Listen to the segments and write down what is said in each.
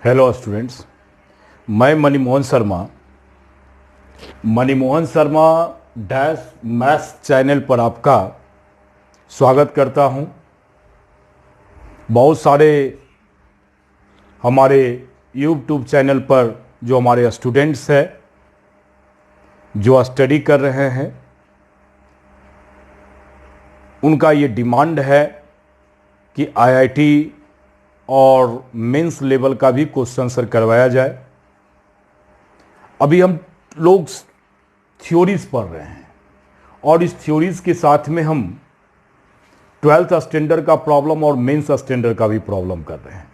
Hello students, मैं Manimohan Sharma dash maths channel पर आपका स्वागत करता हूं। बहुत सारे हमारे यूट्यूब चैनल पर जो हमारे स्टूडेंट्स हैं जो स्टडी कर रहे हैं, उनका ये डिमांड है कि आईआईटी और मेंस लेवल का भी क्वेश्चन आंसर करवाया जाए। अभी हम लोग थ्योरीज पढ़ रहे हैं और इस थ्योरीज के साथ में हम 12th स्टैंडर्ड का प्रॉब्लम और मेंस स्टैंडर्ड का भी प्रॉब्लम कर रहे हैं।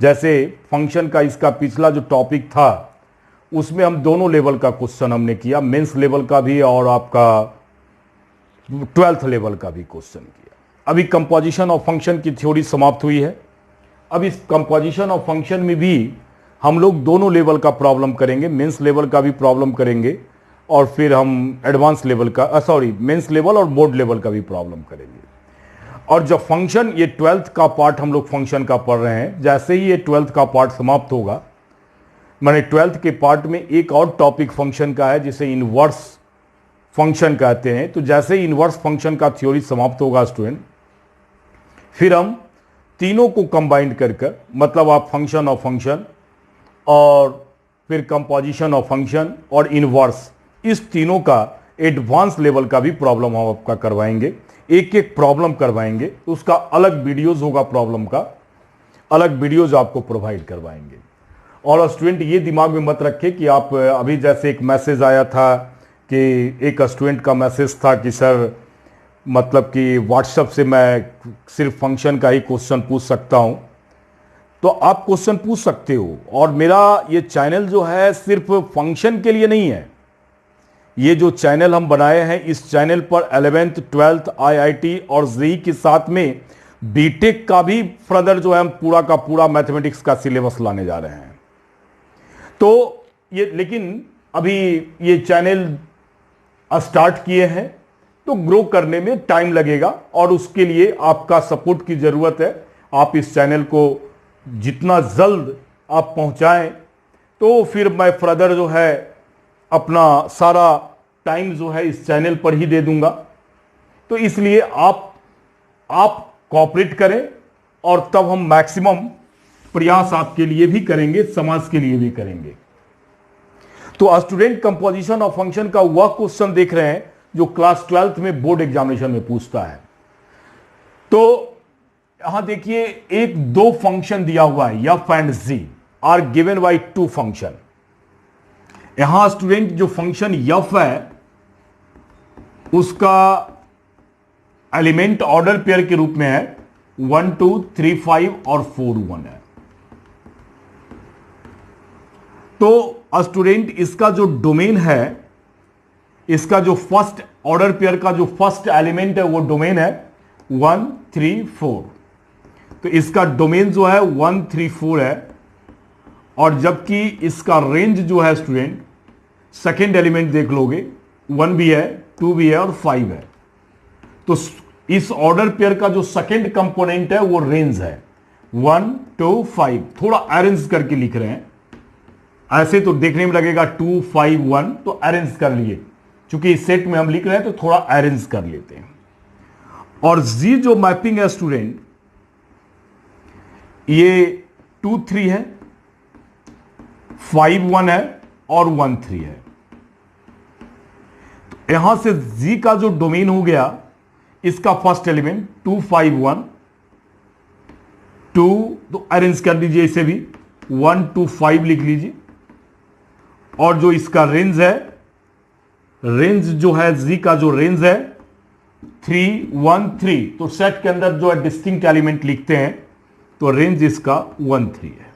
जैसे फंक्शन का इसका पिछला जो टॉपिक था उसमें हम दोनों लेवल का क्वेश्चन हमने किया, मेंस लेवल का भी और आपका 12th लेवल का भी क्वेश्चन किया। अभी कंपोजिशन ऑफ फंक्शन की थ्योरी समाप्त हुई है। अब इस कंपोजिशन ऑफ फंक्शन में भी हम लोग दोनों लेवल का प्रॉब्लम करेंगे, मेंस लेवल का भी प्रॉब्लम करेंगे और फिर हम एडवांस लेवल का मेंस लेवल और बोर्ड लेवल का भी प्रॉब्लम करेंगे। और जब फंक्शन ये 12th का पार्ट हम लोग फंक्शन का पढ़ रहे हैं, जैसे ही ये 12th का पार्ट समाप्त होगा, मैंने 12th के पार्ट में एक और टॉपिक फंक्शन का है जिसे इनवर्स फंक्शन कहते हैं। तो जैसे ही इनवर्स फंक्शन का थ्योरी समाप्त होगा स्टूडेंट, फिर हम तीनों को कंबाइंड कर मतलब आप फंक्शन ऑफ फंक्शन और फिर कंपोजिशन ऑफ फंक्शन और इनवर्स, इस तीनों का एडवांस लेवल का भी प्रॉब्लम हम आपका करवाएंगे। एक एक प्रॉब्लम करवाएंगे, उसका अलग वीडियोस होगा, प्रॉब्लम का अलग वीडियोस आपको प्रोवाइड करवाएंगे। और स्टूडेंट ये दिमाग में मत रखे कि आप अभी जैसे एक मैसेज आया था कि एक स्टूडेंट का मैसेज था कि सर मतलब कि व्हाट्सएप से मैं सिर्फ फंक्शन का ही क्वेश्चन पूछ सकता हूं। तो आप क्वेश्चन पूछ सकते हो और मेरा ये चैनल जो है सिर्फ फंक्शन के लिए नहीं है। ये जो चैनल हम बनाए हैं, इस चैनल पर 11th 12th आईआईटी और जेईई के साथ में बीटेक का भी फर्दर जो है हम पूरा का पूरा मैथमेटिक्स का सिलेबस लाने जा रहे हैं। तो ये लेकिन अभी ये चैनल स्टार्ट किए हैं तो ग्रो करने में टाइम लगेगा और उसके लिए आपका सपोर्ट की जरूरत है। आप इस चैनल को जितना जल्द आप पहुंचाएं तो फिर मैं फर्दर जो है अपना सारा टाइम जो है इस चैनल पर ही दे दूंगा। तो इसलिए आप कोऑपरेट करें और तब हम मैक्सिमम प्रयास आपके लिए भी करेंगे, समाज के लिए भी करेंगे। तो स्टूडेंट कंपोजिशन ऑफ फंक्शन का वह क्वेश्चन देख रहे हैं जो क्लास 12th में बोर्ड एग्जामिनेशन में पूछता है। तो यहां देखिए, एक दो फंक्शन दिया हुआ है, f and g are given by two function. यहां स्टूडेंट जो फंक्शन एफ है उसका एलिमेंट ऑर्डर पेयर के रूप में है 1 2 3 5 और 4 1 है। तो स्टूडेंट इसका जो डोमेन है, इसका जो फर्स्ट ऑर्डर पेयर का जो फर्स्ट एलिमेंट है वो डोमेन है 1 3 4। तो इसका डोमेन जो है 1 3 4 है और जबकि इसका रेंज जो है स्टूडेंट, सेकेंड एलिमेंट देख लोगे 1 भी है, 2 भी है और 5 है। तो इस ऑर्डर पेयर का जो सेकेंड कंपोनेंट है वो रेंज है 1 2 5। थोड़ा अरेंज करके लिख रहे हैं, ऐसे तो देखने में लगेगा 2 5 1, तो अरेंज कर लिए, क्योंकि इस सेट में हम लिख रहे हैं तो थोड़ा अरेंज कर लेते हैं। और जी जो मैपिंग है स्टूडेंट, ये 2 3 है, 5 1 है और 1 3 है। तो यहां से जी का जो डोमेन हो गया, इसका फर्स्ट एलिमेंट 2 5 1 2, तो अरेंज कर लीजिए इसे भी 1 2 5 लिख लीजिए। और जो इसका रेंज है, रेंज जो है जी का जो रेंज है 3 1 3, तो सेट के अंदर जो है डिस्टिंक्ट एलिमेंट लिखते हैं, तो रेंज इसका 1 3 है।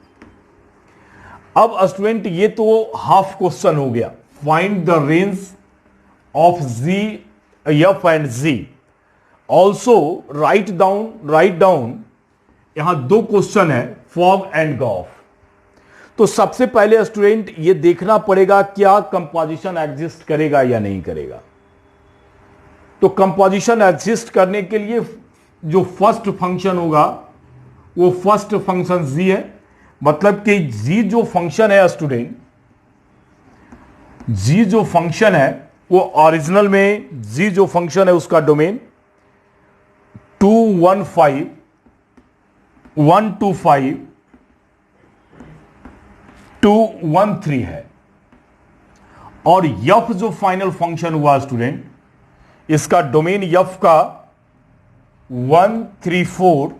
अब स्टूडेंट ये तो हाफ क्वेश्चन हो गया, find the range of g f and g. Also write down यहां दो क्वेश्चन है, फॉग एंड गॉफ। तो सबसे पहले स्टूडेंट ये देखना पड़ेगा क्या कंपोजिशन एग्जिस्ट करेगा या नहीं करेगा। तो कंपोजिशन एग्जिस्ट करने के लिए जो फर्स्ट फंक्शन होगा वो फर्स्ट फंक्शन जी है, मतलब कि जी जो फंक्शन है स्टूडेंट, जी जो फंक्शन है वो ओरिजिनल में जी जो फंक्शन है उसका डोमेन 215 125 213 है, और यफ जो फाइनल फंक्शन हुआ स्टूडेंट, इसका डोमेन यफ का 134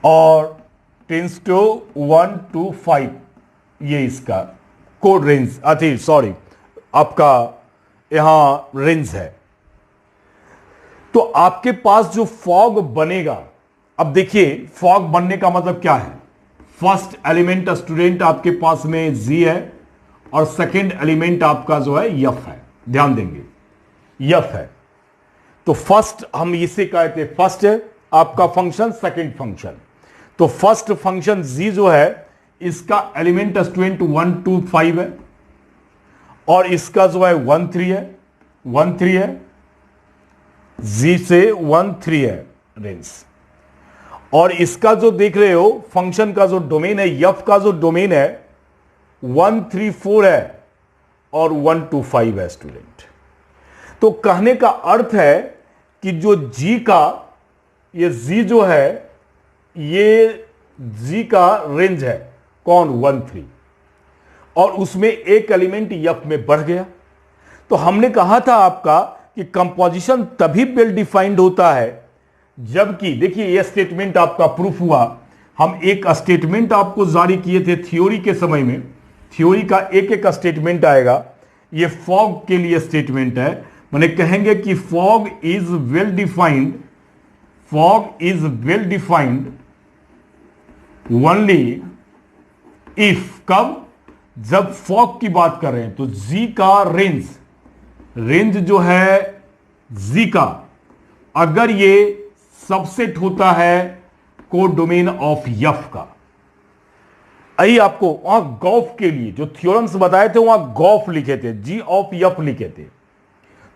और टेंस टू 125, ये इसका कोड रेंज सॉरी आपका यहां रेंज है। तो आपके पास जो फॉग बनेगा, अब देखिए फॉग बनने का मतलब क्या है। फर्स्ट एलिमेंट स्टूडेंट आपके पास में जी है और सेकंड एलिमेंट आपका जो है यफ है, ध्यान देंगे यफ है। तो फर्स्ट हम इसे कहते हैं, फर्स्ट है आपका फंक्शन, सेकंड फंक्शन। तो फर्स्ट फंक्शन जी जो है इसका एलिमेंट स्टूडेंट 125 है और इसका जो है 13 है, जी से 13 है रेंज। और इसका जो देख रहे हो फंक्शन का जो डोमेन है, यफ का जो डोमेन है 134 है और 125 है स्टूडेंट। तो कहने का अर्थ है कि जो जी का, ये जी जो है ये जी का रेंज है कौन 13, और उसमें एक एलिमेंट यफ में बढ़ गया। तो हमने कहा था आपका कि कंपोजिशन तभी वेल डिफाइंड होता है जबकि, देखिए यह स्टेटमेंट आपका प्रूफ हुआ। हम एक स्टेटमेंट आपको जारी किए थे थ्योरी के समय में, थ्योरी का एक एक स्टेटमेंट आएगा। ये फॉग के लिए स्टेटमेंट है, मैंने कहेंगे कि fog is well defined, fog is well defined only if, कब, जब फॉग की बात कर रहे हैं तो जी का रेंज, रेंज जो है जी का, अगर ये सबसेट होता है कोड डोमेन ऑफ यफ का। आई आपको वहां गॉफ के लिए जो थ्योरम्स बताए थे वहां गॉफ लिखे थे, जी ऑफ यफ लिखे थे।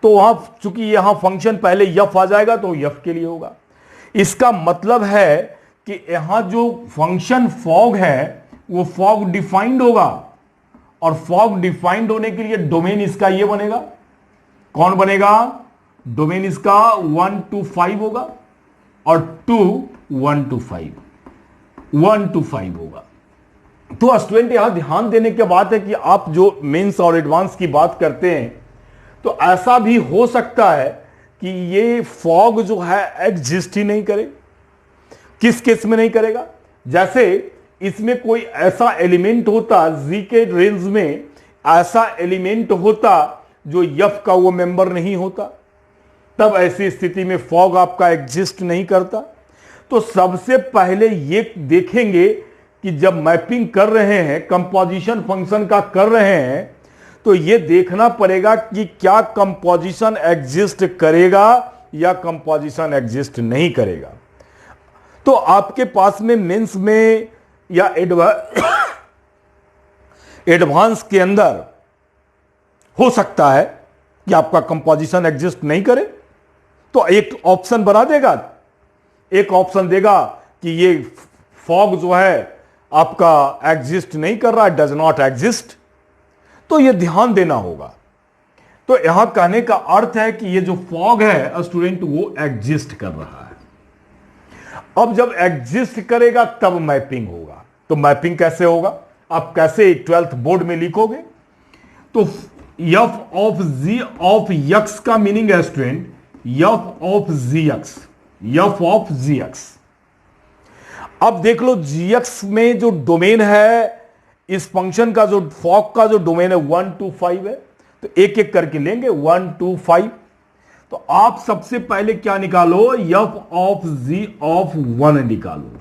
तो वहां चूंकि यहां फंक्शन पहले यफ आ जाएगा तो यफ के लिए होगा। इसका मतलब है कि यहां जो फंक्शन फॉग है वो फॉग डिफाइंड होगा, और फॉग डिफाइंड होने के लिए डोमेन इसका ये बनेगा, कौन बनेगा, डोमेन इसका 125 होगा और 125 होगा। तो स्टूडेंट यहां ध्यान देने की बात है कि आप जो मेंस और एडवांस की बात करते हैं तो ऐसा भी हो सकता है कि ये फॉग जो है एग्जिस्ट ही नहीं करे। किस केस में नहीं करेगा, जैसे इसमें कोई ऐसा एलिमेंट होता जी के रेंज में, ऐसा एलिमेंट होता जो यफ का वो मेंबर नहीं होता, तब ऐसी स्थिति में फॉग आपका एग्जिस्ट नहीं करता। तो सबसे पहले ये देखेंगे कि जब मैपिंग कर रहे हैं, कंपोजिशन फंक्शन का कर रहे हैं, तो ये देखना पड़ेगा कि क्या कंपोजिशन एग्जिस्ट करेगा या कंपोजिशन एग्जिस्ट नहीं करेगा। तो आपके पास में मेंस में या एडवांस के अंदर हो सकता है कि आपका कंपोजिशन एग्जिस्ट नहीं करे, तो एक ऑप्शन बना देगा, एक ऑप्शन देगा कि ये फॉग जो है आपका एग्जिस्ट नहीं कर रहा है, डज नॉट एग्जिस्ट। तो ये ध्यान देना होगा। तो यहां कहने का अर्थ है कि ये जो फॉग है स्टूडेंट वो एग्जिस्ट कर रहा है। अब जब एग्जिस्ट करेगा तब मैपिंग होगा। तो मैपिंग कैसे होगा, आप कैसे 12th बोर्ड में लिखोगे, तो f of g of x का मीनिंग है student f of g x, f of g x. अब देख लो जी एक्स में जो डोमेन है इस फंक्शन का, जो फॉग का जो डोमेन है 1 to 5 है, तो एक एक करके लेंगे 1 to 5। तो आप सबसे पहले क्या निकालो, एफ ऑफ जी ऑफ 1 निकालो,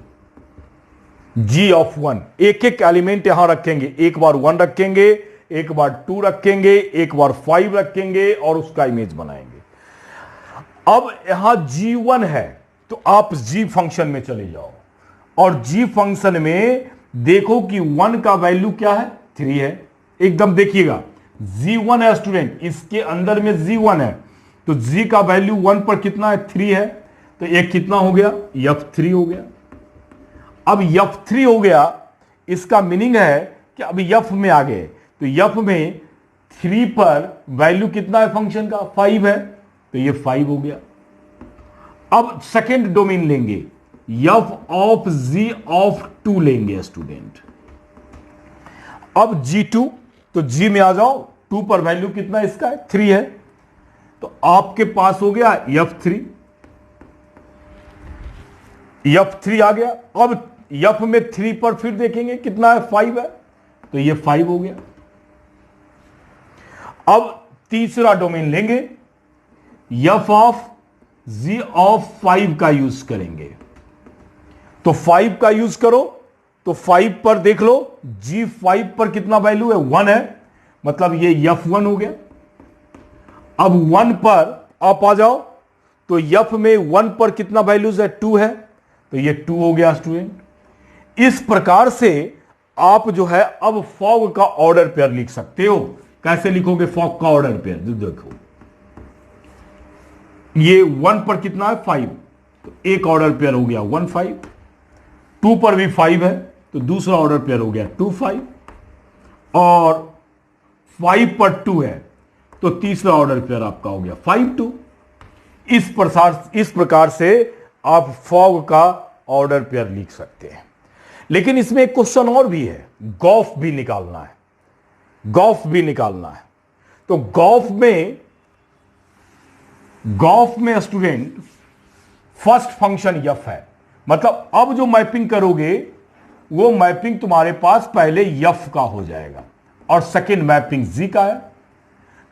जी ऑफ 1। एक एक एलिमेंट यहां रखेंगे, एक बार 1 रखेंगे, एक बार 2 रखेंगे, एक बार 5 रखेंगे और उसका इमेज बनाएंगे। अब यहां G1 है तो आप G फंक्शन में चले जाओ और G फंक्शन में देखो कि 1 का वैल्यू क्या है, 3 है। एकदम देखिएगा G1 है स्टूडेंट, इसके अंदर में G1 है, तो G का वैल्यू 1 पर कितना है, 3 है, तो एक कितना हो गया, F3 हो गया। अब F3 हो गया, इसका मीनिंग है कि अब F में आ गए, तो F में 3 पर वैल्यू कितना है फंक्शन का, 5 है, तो ये 5 हो गया। अब सेकेंड डोमेन लेंगे, F ऑफ G ऑफ 2 लेंगे स्टूडेंट। अब G2, तो G में आ जाओ, 2 पर वैल्यू कितना है इसका, 3 है, तो आपके पास हो गया F3। F3 आ गया। अब F में 3 पर फिर देखेंगे कितना है, 5 है, तो ये 5 हो गया। अब तीसरा डोमेन लेंगे, F ऑफ G ऑफ 5 का यूज करेंगे, तो 5 का यूज करो, तो 5 पर देख लो, G5 पर कितना वैल्यू है, 1 है, मतलब ये F1 हो गया। अब 1 पर आप आ जाओ, तो F में 1 पर कितना वैल्यूज है, 2 है, तो ये 2 हो गया स्टूडेंट। इस प्रकार से आप जो है अब फॉग का ऑर्डर पेयर लिख सकते हो। कैसे लिखोगे फॉग का ऑर्डर पेयर, देखो ये 1 पर कितना है, 5, तो एक ऑर्डर पेयर हो गया 1 5, 2 पर भी 5 है, तो दूसरा ऑर्डर पेयर हो गया 2 5, और 5 पर 2 है, तो तीसरा ऑर्डर पेयर आपका हो गया 5 2। इस प्रकार से आप फॉग का ऑर्डर पेयर लिख सकते हैं। लेकिन इसमें एक क्वेश्चन और भी है, गॉफ भी निकालना है, गॉफ भी निकालना है। तो गॉफ में स्टूडेंट फर्स्ट फंक्शन F है, मतलब अब जो मैपिंग करोगे वो मैपिंग तुम्हारे पास पहले F का हो जाएगा और सेकेंड मैपिंग G का है।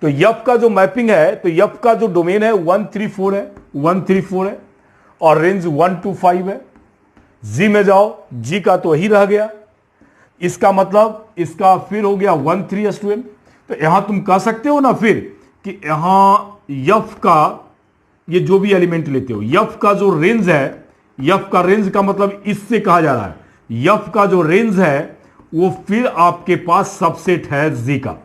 तो F का जो मैपिंग है, तो F का जो डोमेन है 1 3 4 है, 1 3 4 है, और रेंज 1 2 5 है। G में जाओ, G का तो ही रह गया, इसका मतलब इसका फिर हो गया 1 3 स्टूडेंट। तो यहां तुम कह सकते हो ना फिर कि यहां F का ये जो भी एलिमेंट लेते हो, F का जो रेंज है, F का रेंज का मतलब इससे कहा जा रहा है, F का जो रेंज है वो फिर आपके पास सबसेट है G का।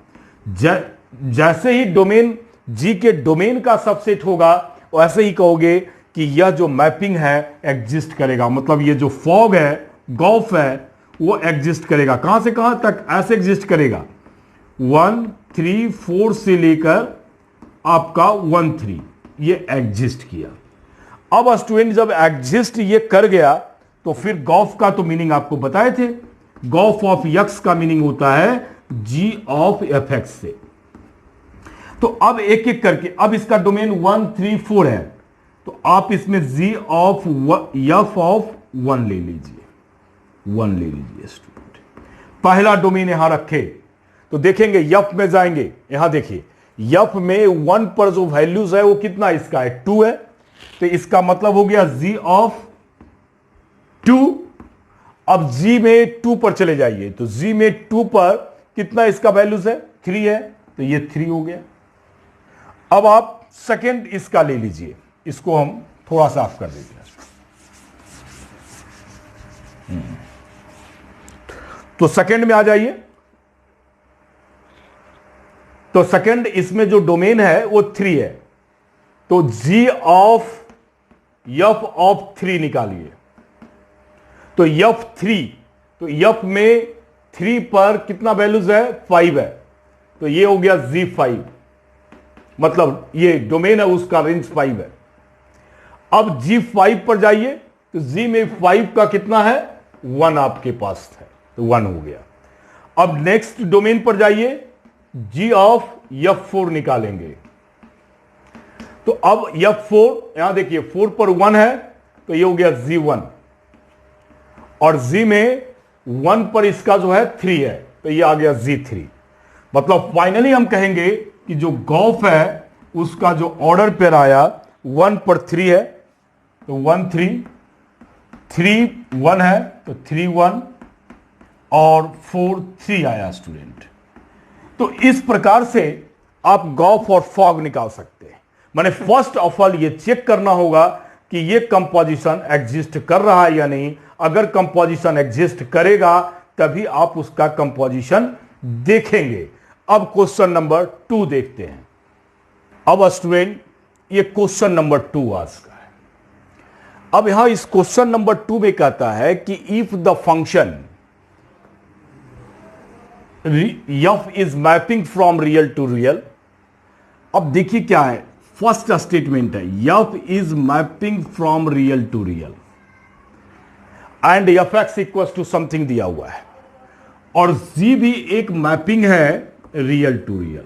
जैसे ही डोमेन G के डोमेन का सबसेट होगा वैसे ही कहोगे कि यह जो मैपिंग है एग्जिस्ट करेगा, मतलब ये जो फॉग है, गॉफ है, वो एग्जिस्ट करेगा। कहां से कहां तक ऐसे एग्जिस्ट करेगा, 1 3 4 से लेकर आपका 1 3, ये एग्जिस्ट किया। अब स्टूडेंट जब एग्जिस्ट ये कर गया तो फिर गॉफ का तो मीनिंग आपको बताए थे, गॉफ ऑफ x का मीनिंग होता है g ऑफ fx से। तो अब एक एक करके, अब इसका डोमेन 1 3 4 है, तो आप इसमें g ऑफ f ऑफ 1 ले लीजिए, 1 ले लीजिए स्टूडेंट। पहला डोमेन यहां रखे तो देखेंगे f में जाएंगे, यहां देखिए f में 1 पर जो वैल्यूज है वो कितना इसका है, 2 है, तो इसका मतलब हो गया g ऑफ 2। अब g में 2 पर चले जाइए, तो g में 2 पर कितना इसका वैल्यूज है, 3 है, तो ये 3 हो गया। अब आप सेकेंड इसका ले लीजिए, इसको हम थोड़ा सा ऑफ कर देते हैं। तो सेकेंड में आ जाइए, तो सेकेंड इसमें जो डोमेन है वो 3 है, तो g ऑफ f ऑफ 3 निकालिए। तो f3, तो f में 3 पर कितना वैल्यूज है, 5 है, तो ये हो गया g5, मतलब ये डोमेन है उसका रेंज 5 है। अब g5 पर जाइए, तो g में 5 का कितना है, 1 आपके पास है, तो 1 हो गया। अब नेक्स्ट डोमेन पर जाइए, g ऑफ f4 निकालेंगे, तो अब f4 यहां देखिए 4 पर 1 है, तो ये हो गया g1, और g में 1 पर इसका जो है 3 है, तो ये आ गया g3। मतलब फाइनली हम कहेंगे कि जो गॉफ है उसका जो ऑर्डर पेयर आया 1 पर 3 है, तो 1 3 3 1 है, तो 3 1 और 4 3 आया स्टूडेंट। तो इस प्रकार से आप गॉफ और फॉग निकाल सकते हैं। मैंने फर्स्ट ऑफ ऑल ये चेक करना होगा कि ये कंपोजिशन एग्जिस्ट कर रहा है या नहीं। अगर कंपोजिशन एग्जिस्ट करेगा तभी आप उसका कंपोजिशन देखेंगे। अब क्वेश्चन नंबर 2 देखते हैं। अब स्टूडेंट ये क्वेश्चन नंबर 2 आज का है। अब यहां इस क्वेश्चन नंबर 2 में कहता है कि if the function f is mapping from real to real. अब देखिए क्या है, फर्स्ट स्टेटमेंट है f is mapping from real to real and fx equal to something दिया हुआ है, और z भी एक मैपिंग है रियल टू रियल।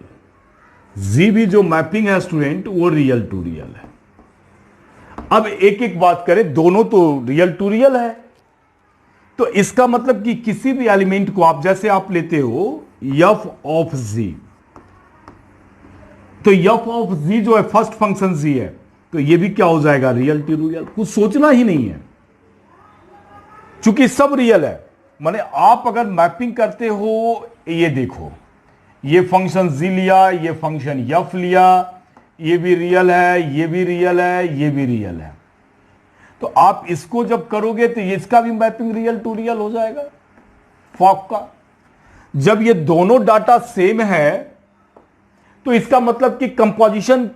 z भी जो मैपिंग है स्टूडेंट वो रियल टू रियल है। अब एक एक बात करें, दोनों तो रियल टू रियल है, तो इसका मतलब कि किसी भी एलिमेंट को आप जैसे आप लेते हो f ऑफ z, तो f ऑफ z जो है फर्स्ट फंक्शन z है, तो ये भी क्या हो जाएगा, रियल टू रियल। कुछ सोचना ही नहीं है, चूंकि सब रियल है। माने आप अगर मैपिंग करते हो, ये देखो ये फंक्शन z लिया, ये फंक्शन f लिया, ये भी रियल है, ये भी रियल है, ये भी रियल है, तो आप इसको जब करोगे तो इसका भी मैपिंग रियल टू रियल हो जाएगा फॉक का। जब ये दोनों डाटा सेम है तो इसका मतलब कि कंपोजिशन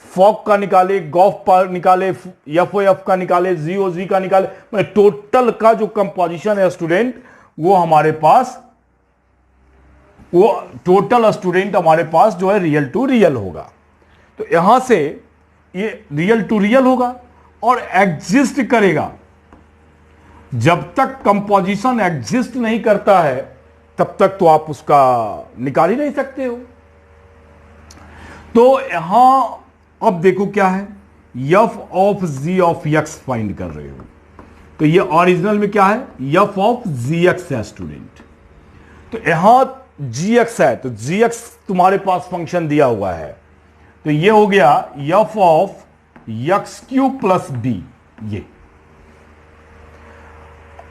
फॉक का निकाले, गॉफ का निकाले, एफ ओ एफ का निकाले, जी ओ जी का निकाले, मतलब टोटल का जो कंपोजिशन है स्टूडेंट वो हमारे पास, वो टोटल स्टूडेंट हमारे पास जो है रियल टू रियल होगा। तो यहां से ये रियल टू रियल होगा और एग्जिस्ट करेगा। जब तक कंपोजिशन एग्जिस्ट नहीं करता है तब तक तो आप उसका निकाल ही नहीं सकते हो। तो यहां अब देखो क्या है, f of z of x find कर रहे हो, तो ये ओरिजिनल में क्या है, f ऑफ gx है स्टूडेंट। तो यहां gx है, तो gx तुम्हारे पास फंक्शन दिया हुआ है, तो ये हो गया f of x q plus b. ये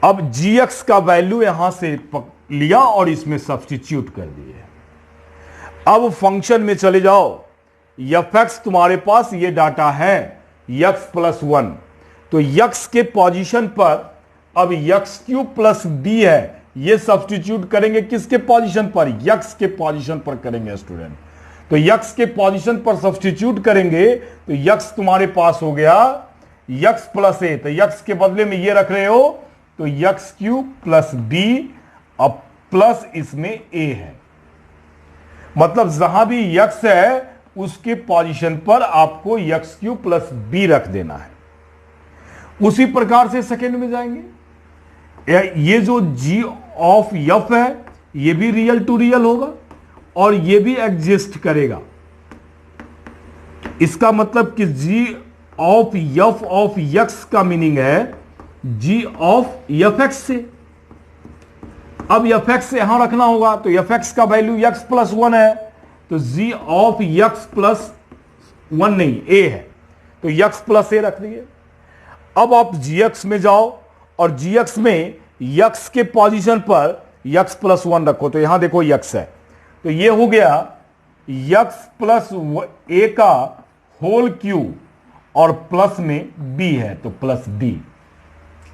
अब gx का वैल्यू यहां से लिया और इसमें सब्स्टिट्यूट कर दिए। अब फंक्शन में चले जाओ, fx तुम्हारे पास ये डाटा है x प्लस 1, तो x के पोजीशन पर अब एक्स क्यू प्लस बी है, ये सब्स्टिट्यूट करेंगे किसके पोजीशन पर, x के पोजीशन पर करेंगे स्टूडेंट। तो x के पोजीशन पर सब्स्टिट्यूट करेंगे तो x तुम्हारे पास हो गया x प्लस ए, तो x के बदले में ये रख रहे हो तो एक्स क्यू प्लस बी, अब प्लस इसमें a है, मतलब जहां भी x है उसके पोजीशन पर आपको एक्स क्यू प्लस बी रख देना है। उसी प्रकार से सेकेंड में जाएंगे, ये जो g ऑफ f है ये भी रियल टू रियल होगा और ये भी एग्जिस्ट करेगा। इसका मतलब कि g of f of x का मीनिंग है g ऑफ fx से। अब fx यहां रखना होगा, तो fx का वैल्यू x प्लस 1 है, तो g ऑफ x प्लस 1 नहीं a है, तो x प्लस a रख दिए। अब आप gx में जाओ और gx में x के पोजीशन पर x प्लस 1 रखो, तो यहां देखो x है, तो ये हो गया x प्लस a का होल क्यू और प्लस में b है, तो प्लस b,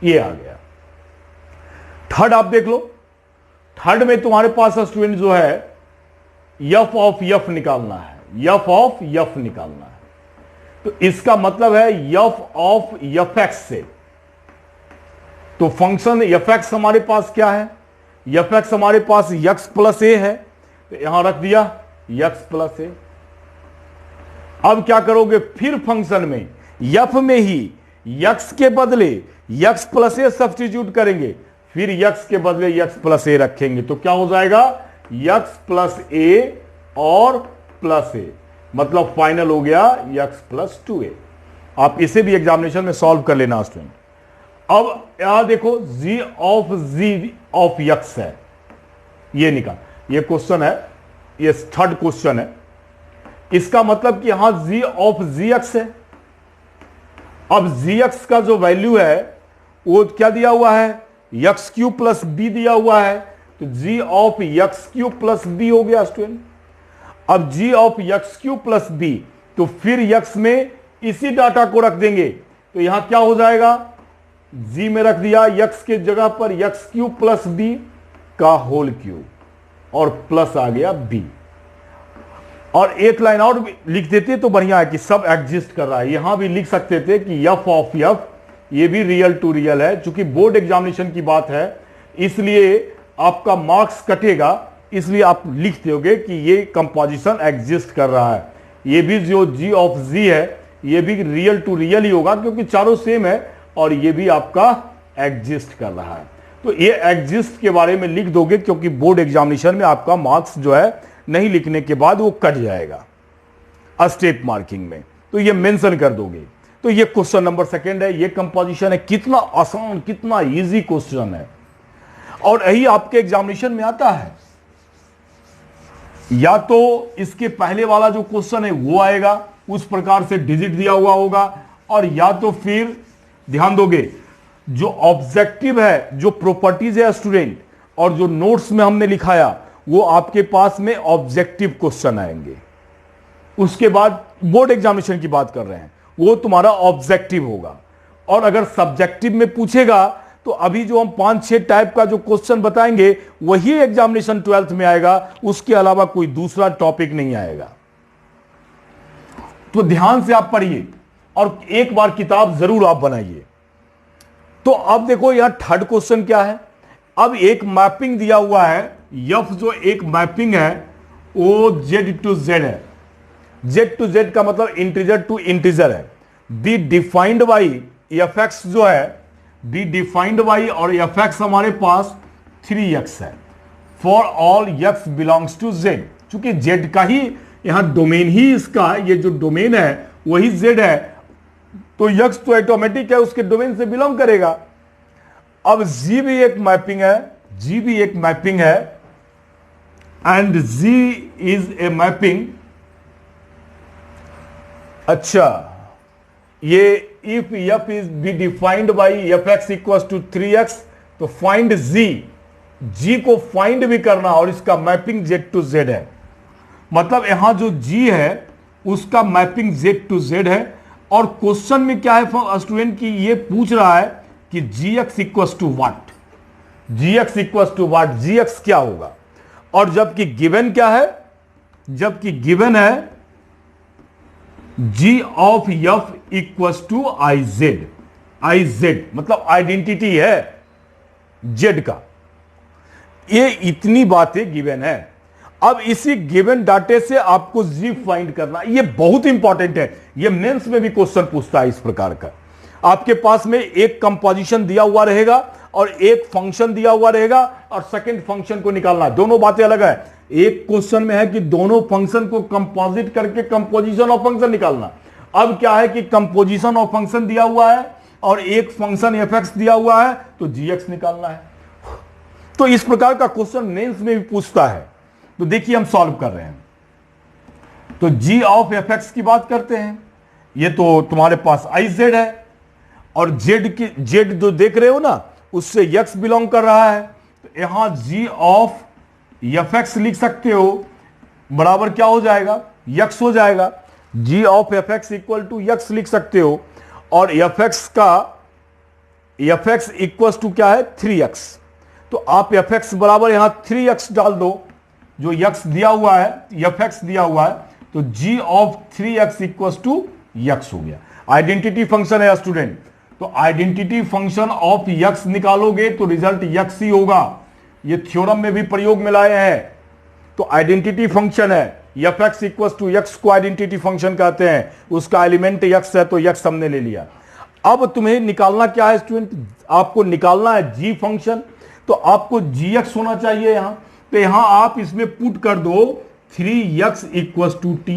ये आ गया। थर्ड आप देख लो, थर्ड में तुम्हारे पास स्टूडेंट जो है f ऑफ f निकालना है, f ऑफ f निकालना है, तो इसका मतलब है f ऑफ fx से। तो फंक्शन fx हमारे पास क्या है, fx हमारे पास x प्लस a है, तो यहां रख दिया x प्लस a। अब क्या करोगे, फिर फंक्शन में f में ही x के बदले x प्लस a सब्स्टिट्यूट करेंगे, फिर x के बदले x प्लस a रखेंगे, तो क्या हो जाएगा x प्लस a और प्लस a, मतलब फाइनल हो गया x प्लस 2a। आप इसे भी एग्जामिनेशन में सॉल्व कर लेना स्टूडेंट। अब यहां देखो g ऑफ x है, ये निकाल, ये क्वेश्चन है, ये थर्ड क्वेश्चन है। इसका मतलब कि यहां g ऑफ gx है। अब gx का जो वैल्यू है वो क्या दिया हुआ है, एक्स क्यू प्लस बी दिया हुआ है, तो g of x q plus b हो गया स्टूडेंट। अब g of x q plus b, तो फिर x में इसी डाटा को रख देंगे, तो यहां क्या हो जाएगा, g में रख दिया x के जगह पर एक्स क्यू प्लस बी का होल क्यू और प्लस आ गया b। और एक लाइन और लिख देते तो बढ़िया है कि सब एग्जिस्ट कर रहा है। यहां भी लिख सकते थे कि f ऑफ f ये भी रियल टू रियल है। चूंकि बोर्ड एग्जामिनेशन की बात है इसलिए आपका मार्क्स कटेगा, इसलिए आप लिख दोगे कि ये कंपोजिशन एग्जिस्ट कर रहा है। ये भी जो जी ऑफ जी है ये भी रियल टू रियल ही होगा क्योंकि चारों सेम है, और ये भी आपका एग्जिस्ट कर रहा है। तो ये एग्जिस्ट के बारे में लिख दोगे क्योंकि बोर्ड एग्जामिनेशन में आपका मार्क्स जो है नहीं लिखने के बाद वो कट जाएगा स्टेप मार्किंग में, तो ये मेंशन कर दोगे। तो ये क्वेश्चन नंबर सेकंड है, ये कंपोजिशन है। कितना आसान, कितना इजी क्वेश्चन है, और यही आपके एग्जामिनेशन में आता है। या तो इसके पहले वाला जो क्वेश्चन है वो आएगा, उस प्रकार से डिजिट दिया हुआ होगा, और या तो फिर ध्यान दोगे जो ऑब्जेक्टिव है, जो प्रॉपर्टीज है स्टूडेंट, और जो नोट्स में हमने लिखाया वो आपके पास में ऑब्जेक्टिव क्वेश्चन आएंगे। उसके बाद बोर्ड एग्जामिनेशन की बात कर रहे हैं, वो तुम्हारा ऑब्जेक्टिव होगा। और अगर सब्जेक्टिव में पूछेगा तो अभी जो हम 5-6 टाइप का जो क्वेश्चन बताएंगे वही एग्जामिनेशन 12th में आएगा, उसके अलावा कोई दूसरा टॉपिक नहीं आएगा। तो ध्यान से आप पढ़िए और एक बार किताब जरूर आप बनाइए। तो अब देखो यहां थर्ड क्वेश्चन क्या है। अब एक मैपिंग दिया हुआ है, यफ जो एक मैपिंग है वो जेड टू जेड है। जेड टू जेड का मतलब इंटीजर टू इंटीजर है। Be defined by f x जो है, बी डिफाइंड बाई, और एफ एक्स हमारे पास 3x है for all x belongs to z। चूंकि z का ही यहां डोमेन ही इसका, ये जो डोमेन है वही z है, तो x तो ऑटोमेटिक है, उसके डोमेन से बिलोंग करेगा। अब g भी एक मैपिंग है, g भी एक मैपिंग है, and g is a mapping. अच्छा, ये if f is be defined by f x equal to 3x, तो फाइंड g को फाइंड भी करना, और इसका मैपिंग z टू z है। मतलब यहां जो g है उसका मैपिंग z टू z है। और क्वेश्चन में क्या है स्टूडेंट की, ये पूछ रहा है कि gx equal to what, gx equal to what, gx क्या होगा। और जबकि गिवन क्या है, जबकि गिवन है g of f equal to I z. I z मतलब आइडेंटिटी है z का। ये इतनी बातें गिवन है। अब इसी गिवन डाटे से आपको g फाइंड करना, ये बहुत इंपॉर्टेंट है। ये मेंस में भी क्वेश्चन पूछता है इस प्रकार का। आपके पास में एक कंपोजिशन दिया हुआ रहेगा और एक फंक्शन दिया हुआ रहेगा, और सेकंड फंक्शन को निकालना। दोनों बातें अलग है। एक क्वेश्चन में है कि दोनों फंक्शन को कंपोजिट करके कंपोजिशन ऑफ फंक्शन निकालना। अब क्या है कि कंपोजिशन ऑफ फंक्शन दिया हुआ है और एक फंक्शन एफ एक्स दिया हुआ है, तो जी एक्स निकालना है। तो इस प्रकार का क्वेश्चन मेंस में भी पूछता है। तो देखिए हम सॉल्व कर रहे हैं। तो g ऑफ एफ एक्स की बात करते हैं। ये तो तुम्हारे पास आई जेड है, और जेड जो देख रहे हो ना उससे x बिलोंग कर रहा है। तो यहां g ऑफ एफ एक्स लिख सकते हो, बराबर क्या हो जाएगा, x हो जाएगा। g of f x equal to x लिख सकते हो, और एफ एक्स का एफ एक्स इक्वल टू क्या है 3x। तो आप एफ एक्स बराबर यहां 3x डाल दो, जो x दिया हुआ है, एफ एक्स दिया हुआ है, तो g of 3x equal to x हो गया। आइडेंटिटी फंक्शन है स्टूडेंट, तो आइडेंटिटी फंक्शन ऑफ x निकालोगे तो रिजल्ट x ही होगा। ये थ्योरम में भी प्रयोग में लाए हैं। तो आइडेंटिटी फंक्शन है, f x equal to x को आइडेंटिटी फंक्शन कहते हैं। उसका एलिमेंट x है, तो x हमने ले लिया। अब तुम्हें निकालना क्या है स्टूडेंट, आपको निकालना है g फंक्शन। तो आपको gx होना चाहिए यहां। तो यहां आप इसमें पुट कर दो 3x इक्वल टू टी।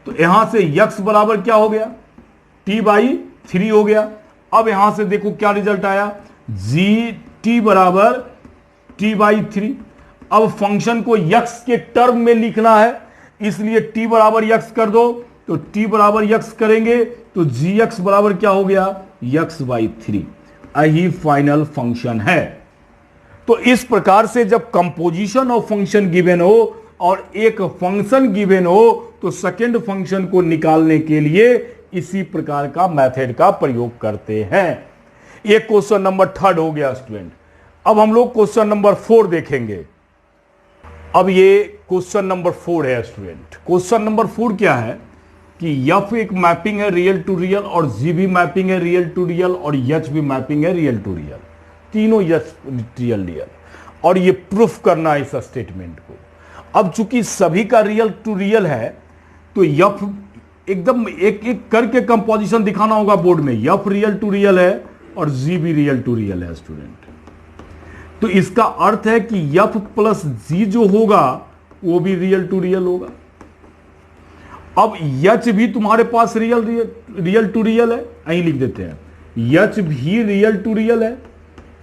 तो यहां से x बराबर क्या हो गया, t बाई 3 हो गया। अब यहां से देखो क्या रिजल्ट आया, gt बराबर t बाई 3। अब फंक्शन को x के टर्म में लिखना है, इसलिए t बराबर x कर दो। तो t बराबर x करेंगे तो gx बराबर क्या हो गया, x बाई 3। यही फाइनल फंक्शन है। तो इस प्रकार से जब कंपोजिशन ऑफ फंक्शन गिवन हो और एक फंक्शन गिवन हो, तो सेकंड फंक्शन को निकालने के लिए इसी प्रकार का मेथड का प्रयोग करते हैं। ये क्वेश्चन नंबर 3 हो गया स्टूडेंट। अब हम लोग क्वेश्चन नंबर 4 देखेंगे। अब ये क्वेश्चन नंबर 4 है स्टूडेंट। क्वेश्चन नंबर 4 क्या है, कि यफ एक मैपिंग है रियल टू रियल, और जी भी मैपिंग है रियल टू रियल, और यच भी मैपिंग है रियल टू रियल, तीनों यच रियल रियल, और ये प्रूफ करना है इस स्टेटमेंट को। अब चूंकि सभी का रियल टू रियल है, तो यफ एकदम एक एक करके कंपोजिशन दिखाना होगा बोर्ड में। यफ रियल टू रियल है और जी भी रियल टू रियल है स्टूडेंट। तो इसका अर्थ है कि यफ प्लस जी जो होगा वो भी रियल टू रियल होगा। अब यच भी तुम्हारे पास रियल टू रियल है, यहीं लिख देते हैं, यच भी रियल टू रियल है।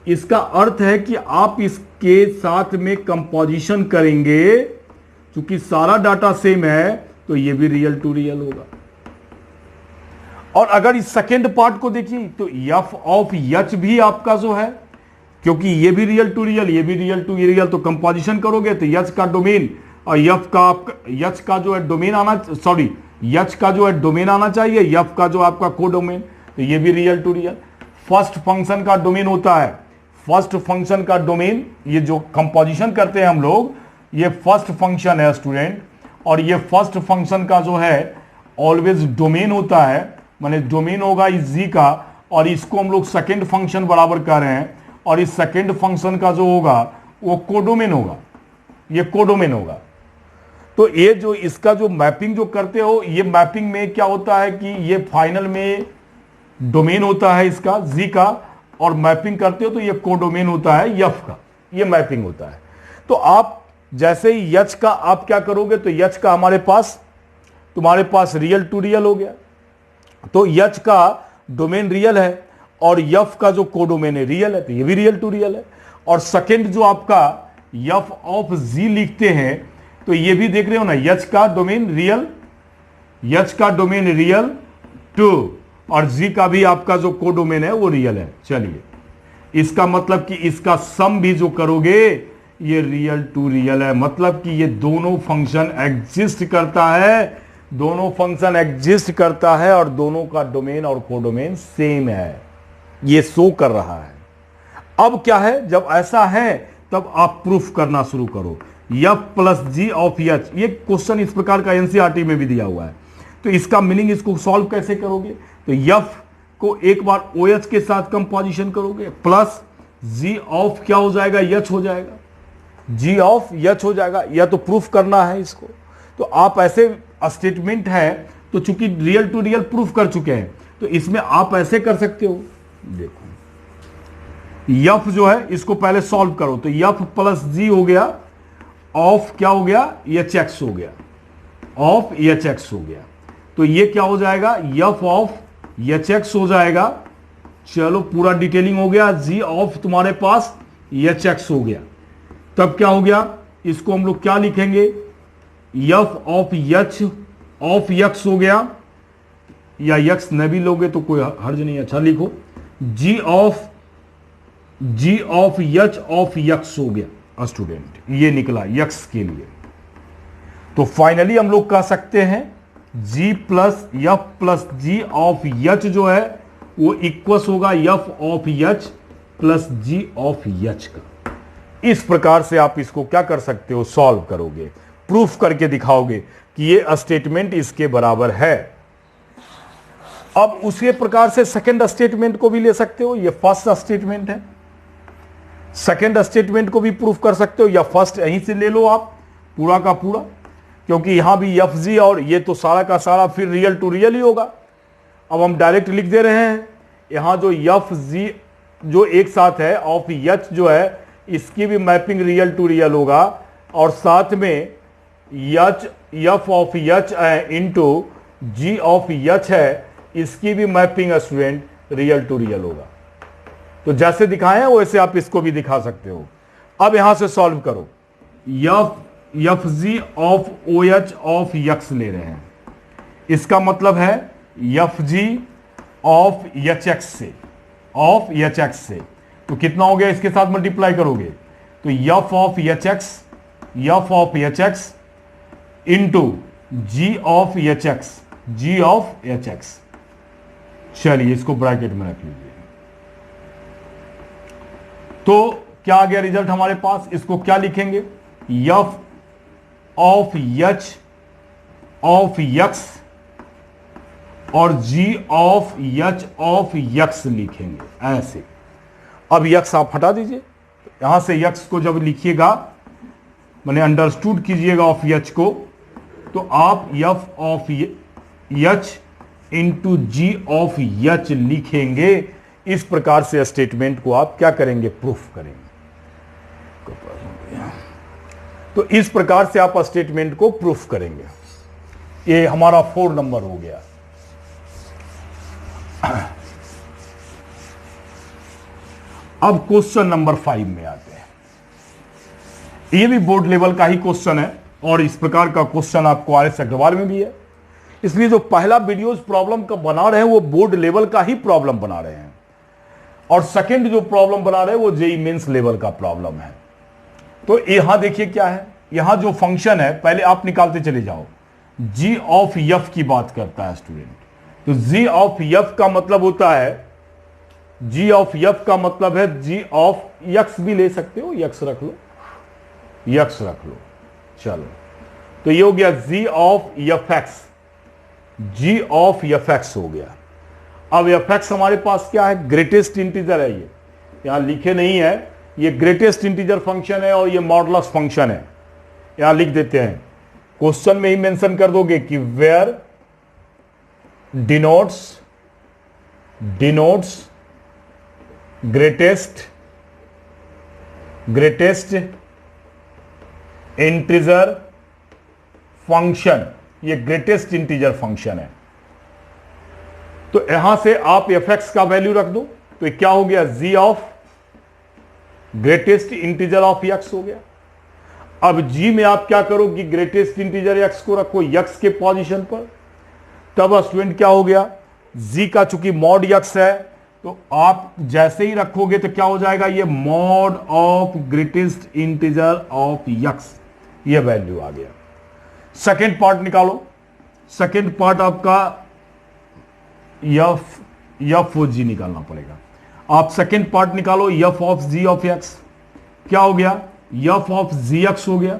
इसका अर्थ है कि आप इसके साथ में कंपोजिशन करेंगे, क्योंकि सारा डाटा सेम है, तो ये भी रियल टू रियल होगा। और अगर इस सेकेंड पार्ट को देखिए, तो यफ ऑफ यच भी आपका जो है, क्योंकि ये भी रियल टू रियल, ये भी रियल टू रियल, तो कंपोजिशन करोगे तो यच का डोमेन और यफ का यच का जो है डोमेन आना, सॉरी यच का जो है डोमेन आना चाहिए, यफ का जो आपका कोडोमेन, तो ये भी real to real. First function का डोमेन होता है, फर्स्ट फंक्शन का डोमेन, ये जो कंपोजिशन करते हैं हम लोग, ये फर्स्ट फंक्शन है स्टूडेंट, और ये फर्स्ट फंक्शन का जो है ऑलवेज डोमेन होता है, माने डोमेन होगा इस जी का, और इसको हम लोग सेकेंड फंक्शन बराबर कर रहे हैं, और इस सेकेंड फंक्शन का जो होगा वो कोडोमेन होगा, ये कोडोमेन होगा। तो ये जो इसका जो मैपिंग जो करते हो, ये मैपिंग में क्या होता है कि ये फाइनल में डोमेन होता है इसका जी का, और मैपिंग करते हो तो ये कोडोमेन होता है यफ का, ये मैपिंग होता है। तो आप जैसे ही यच का आप क्या करोगे, तो यच का हमारे पास तुम्हारे पास रियल टू रियल हो गया, तो यच का डोमेन रियल है और यफ का जो कोडोमेन है रियल है, तो ये भी रियल टू रियल है। और सेकंड जो आपका यफ ऑफ जी लिखते हैं, तो ये भी देख रहे हो ना, यच का डोमेन रियल, यच का डोमेन रियल टू, और जी का भी आपका जो कोडोमेन है वो रियल है। चलिए, इसका मतलब कि इसका सम भी जो करोगे ये रियल टू रियल है, मतलब कि ये दोनों फंक्शन एग्जिस्ट करता है, दोनों फंक्शन एग्जिस्ट करता है, और दोनों का डोमेन और कोडोमेन सेम है, ये शो कर रहा है। अब क्या है, जब ऐसा है तब आप प्रूफ करना शुरू करो। यफ प्लस जी ऑफ यच, ये क्वेश्चन इस प्रकार का एनसीईआरटी में भी दिया हुआ है, तो इसका मीनिंग इसको सॉल्व कैसे करोगे, तो यफ को एक बार ओ एच के साथ कंपोजिशन करोगे, प्लस जी ऑफ क्या हो जाएगा, यच हो जाएगा, जी ऑफ यच हो जाएगा, या तो प्रूफ करना है इसको। तो आप ऐसे स्टेटमेंट है, तो चूंकि रियल टू रियल प्रूफ कर चुके हैं, तो इसमें आप ऐसे कर सकते हो। देखो यफ जो है इसको पहले सॉल्व करो, तो यफ प्लस जी हो गया, ऑफ क्या हो गया, एच एक्स हो गया, ऑफ एच एक्स हो गया, तो ये क्या हो जाएगा, यफ ऑफ एच एक्स हो जाएगा। चलो पूरा डिटेलिंग हो गया, जी ऑफ तुम्हारे पास एच एक्स हो गया, तब क्या हो गया, इसको हम लोग क्या लिखेंगे, F of H of x हो गया, या यक्स न भी लोगे तो कोई हर्ज नहीं, अच्छा लिखो, जी ऑफ यच ऑफ यक्स हो गया स्टूडेंट, ये निकला यक्स के लिए। तो फाइनली हम लोग कह सकते हैं g plus f plus g of h जो है वो इक्वस होगा f of h plus g of h का। इस प्रकार से आप इसको क्या कर सकते हो, सॉल्व करोगे, प्रूफ करके दिखाओगे कि ये स्टेटमेंट इसके बराबर है। अब उसी प्रकार से सेकंड स्टेटमेंट को भी ले सकते हो, ये फर्स्ट स्टेटमेंट है, सेकंड स्टेटमेंट को भी प्रूफ कर सकते हो, या फर्स्ट यहीं से ले लो आप पूरा का पूरा, क्योंकि यहां भी एफ जी और ये तो सारा का सारा फिर रियल टू रियल ही होगा। अब हम डायरेक्ट लिख दे रहे हैं, यहां जो एफ जी जो एक साथ है ऑफ यच जो है, इसकी भी मैपिंग रियल टू रियल होगा, और साथ में h f of h into g of h है, इसकी भी mapping student real to real होगा। तो जैसे दिखाए हैं वैसे आप इसको भी दिखा सकते हो। अब यहां से सॉल्व करो, f g of o h of x ले रहे हैं, इसका मतलब है f g of h x से, ऑफ एच एक्स से, तो कितना हो गया, इसके साथ मल्टीप्लाई करोगे तो f of h x into g of h x, g of h x. चलिए इसको ब्रैकेट में रख लीजिए, तो क्या आ गया रिजल्ट हमारे पास, इसको क्या लिखेंगे, F of H of x और g of h of x लिखेंगे ऐसे। अब x आप हटा दीजिए, यहां से x को जब लिखिएगा मैंने अंडरस्टूड कीजिएगा ऑफ h को, तो आप f of h into g of h लिखेंगे। इस प्रकार से स्टेटमेंट को आप क्या करेंगे, प्रूफ करेंगे। तो इस प्रकार से आप स्टेटमेंट को प्रूफ करेंगे। ये हमारा 4 नंबर हो गया। अब क्वेश्चन नंबर 5 में आते हैं। ये भी बोर्ड लेवल का ही क्वेश्चन है और इस प्रकार का क्वेश्चन आपको RS अग्रवाल में भी है। इसलिए जो पहला वीडियोस प्रॉब्लम का बना रहे हैं वो बोर्ड लेवल का ही प्रॉब्लम बना रहे हैं, और सेकंड जो प्रॉब्लम बना रहे हैं वो जेई मेंस लेवल का प्रॉब्लम है। तो यहां देखिए क्या है, यहां जो फंक्शन है पहले आप निकालते चले जाओ। g ऑफ f की बात करता है स्टूडेंट, तो g ऑफ f का मतलब होता है, g ऑफ f का मतलब है g ऑफ x भी ले सकते हो, x रख लो, x रख लो। चलो तो ये हो गया g of fx, g of fx हो गया। अब fx हमारे पास क्या है, ग्रेटेस्ट इंटीजर है। ये यहां लिखे नहीं है, ये ग्रेटेस्ट इंटीजर फंक्शन है और ये मॉडुलस फंक्शन है। यहां लिख देते हैं, क्वेश्चन में ही मेंशन कर दोगे कि where denotes greatest integer function, ये ग्रेटेस्ट इंटीजर फंक्शन है। तो यहां से आप fx का वैल्यू रख दो, तो क्या हो गया, g of greatest integer of x हो गया। अब g में आप क्या करो कि ग्रेटेस्ट इंटीजर x को रखो x के पोजीशन पर, तब स्टूडेंट क्या हो गया, g का चूंकि मॉड x है तो आप जैसे ही रखोगे तो क्या हो जाएगा, ये mod of greatest integer of x, ये वैल्यू आ गया। सेकेंड पार्ट निकालो, सेकेंड पार्ट आपका f ओ g निकालना पड़ेगा। आप सेकेंड पार्ट निकालो, f of g of x क्या हो गया, f ऑफ gx हो गया।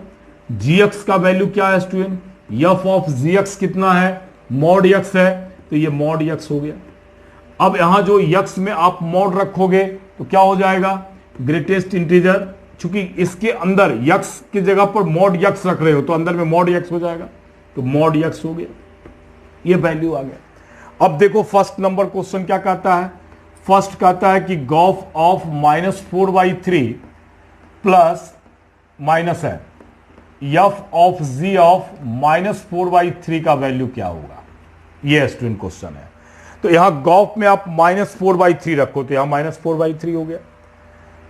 gx का वैल्यू क्या है स्टूडेंट, f ऑफ gx कितना है, मॉड x है, तो ये मॉड x हो गया। अब यहां जो x में आप मॉड रखोगे तो क्या हो जाएगा, ग्रेटेस्ट इंटीजर, चूंकि इसके अंदर x की जगह पर मॉड x रख रहे हो तो अंदर में मॉड x हो जाएगा, तो मॉड x हो गया, ये वैल्यू आ गया। अब देखो फर्स्ट नंबर क्वेश्चन क्या कहता है, फर्स्ट कहता है कि गॉफ ऑफ -4/3 प्लस माइनस है f ऑफ g ऑफ -4/3 का वैल्यू क्या होगा, ये स्टूडेंट क्वेश्चन है। तो यहां गॉफ में आप -4/3 रखो तो यहां -4/3 हो गया,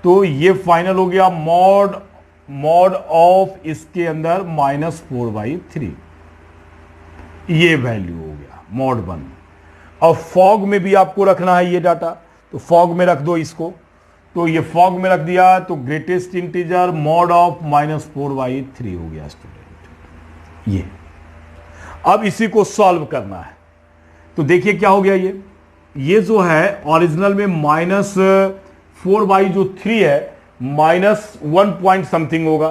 तो ये फाइनल हो गया मॉड ऑफ इसके अंदर -4/3, ये वैल्यू हो गया मॉड 1। अब फॉग में भी आपको रखना है ये डाटा, तो फॉग में रख दो इसको, तो ये फॉग में रख दिया तो ग्रेटेस्ट इंटीजर मॉड ऑफ -4/3 हो गया स्टूडेंट ये। अब इसी को सॉल्व करना है, तो देखिए क्या हो गया, ये जो है ओरिजिनल में -4/3 है, -1 पॉइंट समथिंग होगा,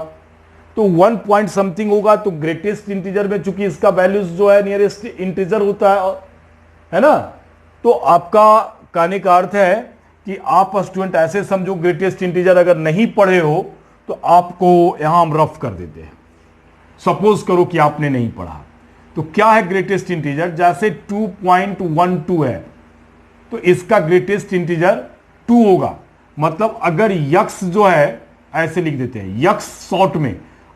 तो 1 पॉइंट समथिंग होगा, तो ग्रेटेस्ट इंटीजर में चूंकि इसका वैल्यूज जो है नियरेस्ट इंटीजर होता है ना, तो आपका कहने का अर्थ है कि आप स्टूडेंट ऐसे समझो, ग्रेटेस्ट इंटीजर अगर नहीं पढ़े हो तो आपको यहां हम रफ कर देते हैं। सपोज करो कि आपने नहीं पढ़ा, तो क्या है ग्रेटेस्ट इंटीजर, जैसे 2.12 है तो इसका ग्रेटेस्ट इंटीजर 2 होगा। मतलब अगर यक्स जो है, ऐसे लिख देते हैं, यक्स शॉर्ट में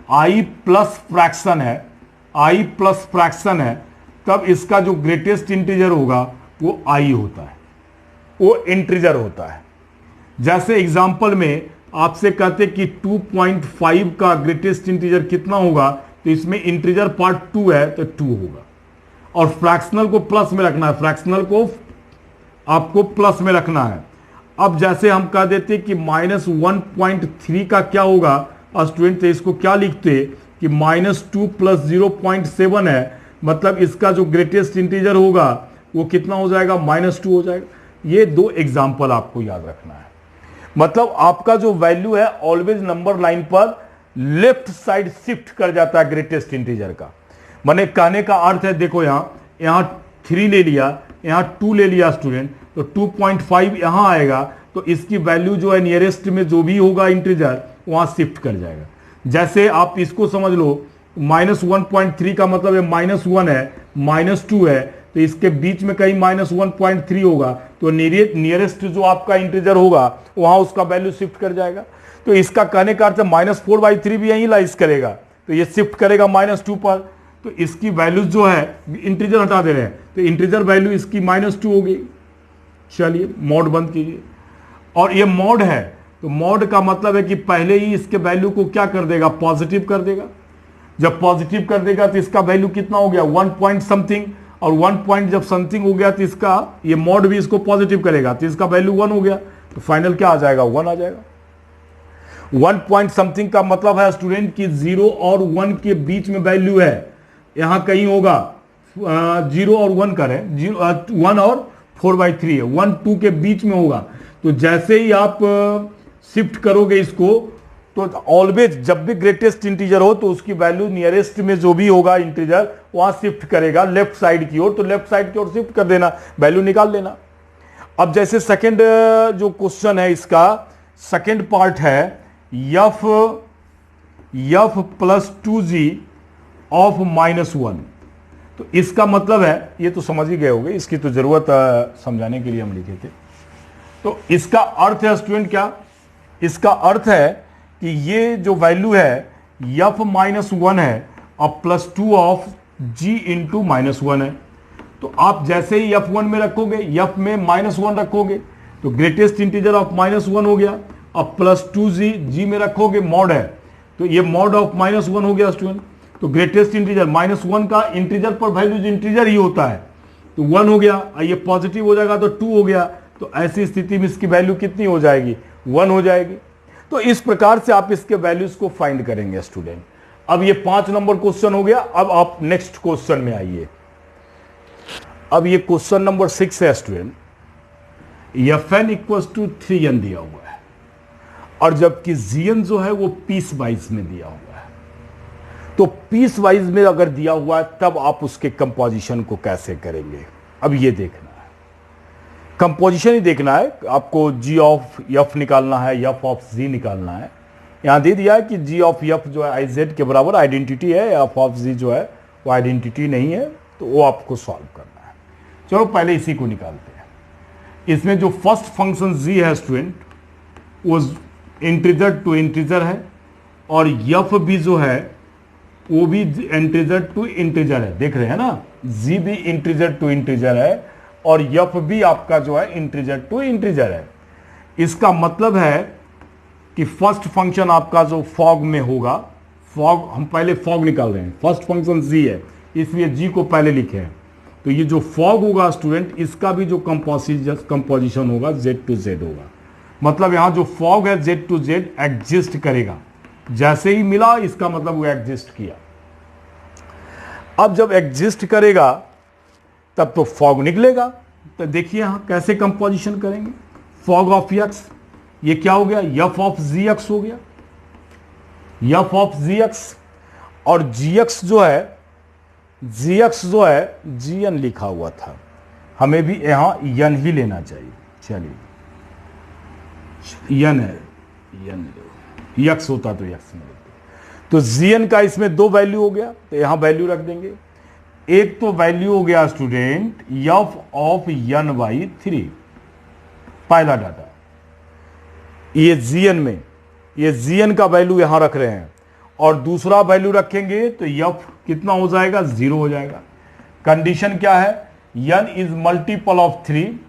i प्लस फ्रैक्शन है, तब इसका जो ग्रेटेस्ट इंटीजर होगा वो i होता है, वो इंटीजर होता है। जैसे एग्जांपल में आपसे कहते कि 2.5 का ग्रेटेस्ट इंटीजर कितना होगा, तो इसमें इंटीजर पार्ट 2 है तो 2 होगा, और फ्रैक्शनल को प्लस में रखना है, फ्रैक्शनल को आपको प्लस में रखना है। अब जैसे हम कह देते कि -1.3 का क्या होगा स्टूडेंट, तो इसको क्या लिखते कि -2 + 0.7 है, मतलब इसका जो ग्रेटेस्ट इंटीजर होगा वो कितना हो जाएगा, -2 हो जाएगा। ये 2 एग्जाम्पल आपको याद रखना है। मतलब आपका जो वैल्यू है ऑलवेज नंबर लाइन पर लेफ्ट साइड शिफ्ट कर जाता है ग्रेटेस्ट इंटीजर का। माने कहने का अर्थ है, देखो यहां 3 ले लिया, यहाँ 2 ले लिया स्टूडेंट, तो 2.5 यहाँ आएगा, तो इसकी वैल्यू जो है नियरेस्ट में जो भी होगा इंटीजर वहां शिफ्ट कर जाएगा। जैसे आप इसको समझ लो, -1.3 का मतलब है -1 है, -2 है, तो इसके बीच में कहीं -1.3 होगा, तो नियरेस्ट जो आपका इंटीजर होगा वहां उसका वैल्यू शिफ्ट कर जाएगा। तो इसका कहने का अर्थ -4/3 भी यहीं लाइज करेगा, तो ये शिफ्ट करेगा -2 पर, तो इसकी वैल्यू जो है इंटीजर हटा दे रहे हैं, तो इंटीजर वैल्यू इसकी -2 होगी। चलिए मॉड बंद कीजिए, और ये मॉड है, तो मॉड का मतलब है कि पहले ही इसके वैल्यू को क्या कर देगा, पॉजिटिव कर देगा। जब पॉजिटिव कर देगा तो इसका वैल्यू कितना हो गया, 1 पॉइंट समथिंग, और 1 पॉइंट जब समथिंग हो गया तो इसका ये मॉड भी इसको पॉजिटिव करेगा, तो इसका वैल्यू 1 हो गया, तो फाइनल क्या आ जाएगा, 1 आ जाएगा। 1 पॉइंट समथिंग का मतलब है स्टूडेंट कि 0 और 1 के बीच में वैल्यू है, यहां कहीं होगा 0 और 1 करें, 1 और 4/3 है, 1 2 के बीच में होगा। तो जैसे ही आप शिफ्ट करोगे इसको, तो ऑलवेज जब भी ग्रेटेस्ट इंटीजर हो तो उसकी वैल्यू नियरेस्ट में जो भी होगा इंटीजर वहां शिफ्ट करेगा लेफ्ट साइड की ओर, तो लेफ्ट साइड की ओर शिफ्ट कर देना, वैल्यू निकाल लेना। अब जैसे सेकंड जो क्वेश्चन है, इसका सेकंड पार्ट है f + 2g ऑफ -1, तो इसका मतलब है, ये तो समझ ही गए होंगे, इसकी तो जरूरत समझाने के लिए हम लिखे थे। तो इसका अर्थ है स्टूडेंट क्या, इसका अर्थ है कि ये जो वैल्यू है f -1 है और +2 ऑफ g इंटू -1 है। तो आप जैसे ही f1 में रखोगे, f में -1 रखोगे, तो ग्रेटेस्ट इंटीजर ऑफ -1 हो गया, और +2g g में रखोगे, मॉड है, तो ये मॉड ऑफ -1 हो गया स्टूडेंट। तो ग्रेटेस्ट इंटीजर -1 का इंटीजर पर वैल्यू जो इंटीजर ही होता है, तो 1 हो गया, ये पॉजिटिव हो जाएगा तो 2 हो गया, तो ऐसी स्थिति में इसकी वैल्यू कितनी हो जाएगी, 1 हो जाएगी। तो इस प्रकार से आप इसके वैल्यूज को फाइंड करेंगे स्टूडेंट। अब ये 5 नंबर क्वेश्चन हो गया। अब आप नेक्स्ट क्वेश्चन में आइए। अब ये क्वेश्चन नंबर 6 है स्टूडेंट, Fn = 3n दिया हुआ है, और जबकि Gn जो है वो पीस वाइज में दिया हुआ है। तो पीस वाइज में अगर दिया हुआ है तब आप उसके कंपोजिशन को कैसे करेंगे, अब ये देखना है। कंपोजिशन ही देखना है आपको, g ऑफ f निकालना है, f ऑफ g निकालना है। यहां दे दिया है कि g ऑफ f जो है iz के बराबर आइडेंटिटी है, f ऑफ g जो है वो आइडेंटिटी नहीं है, तो वो आपको सॉल्व करना है। चलो पहले इसी को निकालते हैं। इसमें जो फर्स्ट फंक्शन g है स्टूडेंट, वो इंटीजर टू इंटीजर है, और f भी जो है वो भी इंटीजर टू इंटीजर है, देख रहे हैं ना, g भी इंटीजर टू इंटीजर है, और f भी आपका जो है इंटीजर टू इंटीजर है। इसका मतलब है कि फर्स्ट फंक्शन आपका जो फॉग में होगा, फॉग हम पहले फॉग निकाल रहे हैं, फर्स्ट फंक्शन g है इसलिए g को पहले लिखे हैं। तो ये जो फॉग होगा स्टूडेंट, इसका भी जो कंपोजिशन होगा z टू z होगा। मतलब यहां जो फॉग है z टू z एग्जिस्ट करेगा, जैसे ही मिला इसका मतलब वो एग्जिस्ट किया। अब जब एग्जिस्ट करेगा तब तो फॉग निकलेगा। तो देखिए यहां कैसे कंपोजिशन करेंगे, फॉग ऑफ x, ये क्या हो गया, f ऑफ gx हो गया, f ऑफ gx, और gx जो है gn लिखा हुआ था, हमें भी यहां n ही लेना चाहिए। चलिए n है, x होता तो x में लेते। तो gn का इसमें 2 वैल्यू हो गया, तो यहां वैल्यू रख देंगे। एक तो वैल्यू हो गया स्टूडेंट f ऑफ n/3, पहला डाटा, ये gn में, ये gn का वैल्यू यहां रख रहे हैं, और दूसरा वैल्यू रखेंगे तो f कितना हो जाएगा, 0 हो जाएगा। कंडीशन क्या है, n is multiple of 3,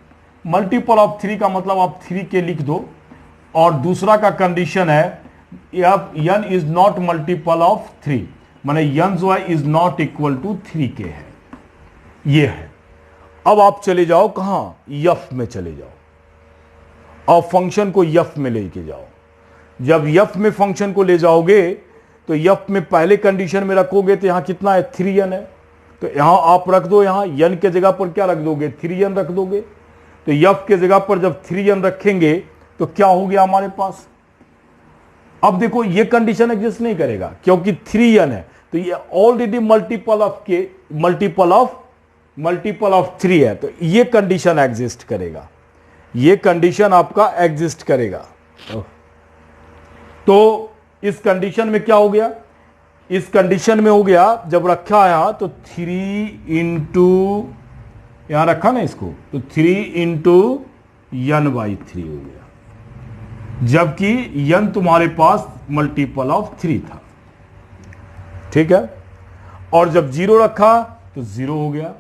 multiple of 3 का मतलब आप 3 के लिख दो, और दूसरा का कंडीशन है n is not multiple of 3, माने n जो है इज नॉट इक्वल टू 3 के है, ये है। अब आप चले जाओ कहां, f में चले जाओ, और फंक्शन को f में लेके जाओ। जब f में फंक्शन को ले जाओगे तो f में पहले कंडीशन में रखोगे तो यहां कितना है, 3n है, तो यहां आप रख दो, यहां n के जगह पर क्या रख दोगे, 3n रख दोगे। तो f के जगह पर जब 3n रखेंगे तो क्या हो गया हमारे पास। अब देखो ये कंडीशन एग्जिस्ट नहीं करेगा क्योंकि 3n है, तो ये already multiple of multiple of 3 है, तो ये कंडीशन एग्जिस्ट करेगा, ये कंडीशन आपका एग्जिस्ट करेगा। तो इस कंडीशन में क्या हो गया, इस कंडीशन में हो गया जब रखा यहां तो 3 इंटू, यहां रखा ना इसको, तो 3 इंटू n/3 हो गया, जबकि n तुम्हारे पास मल्टीपल ऑफ 3 था, ठीक है। और जब 0 रखा तो 0 हो गया,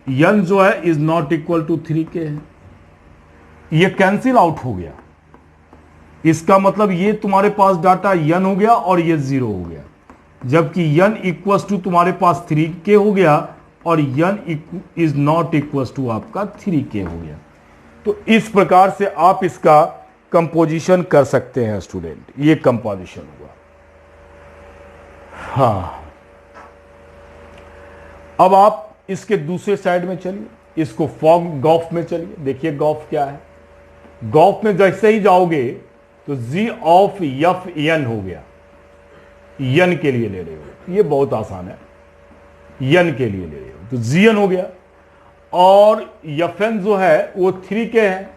n जो है इज नॉट इक्वल टू 3 के है, ये कैंसिल आउट हो गया। इसका मतलब ये तुम्हारे पास डाटा n हो गया और ये 0 हो गया, जबकि n इक्वल्स टू तुम्हारे पास 3k हो गया और n is not equals to आपका 3k हो गया। तो इस प्रकार से आप इसका कंपोजिशन कर सकते हैं स्टूडेंट, ये कंपोजिशन हुआ। हाँ, अब आप इसके दूसरे साइड में चलिए, इसको फॉग गॉफ में चलिए, देखिए गॉफ क्या है। गॉफ में जैसे ही जाओगे तो g ऑफ एफ एन हो गया, n के लिए ले रहे हो, ये बहुत आसान है, n के लिए ले रहे हो तो gn हो गया, और fn जो है वो 3k है,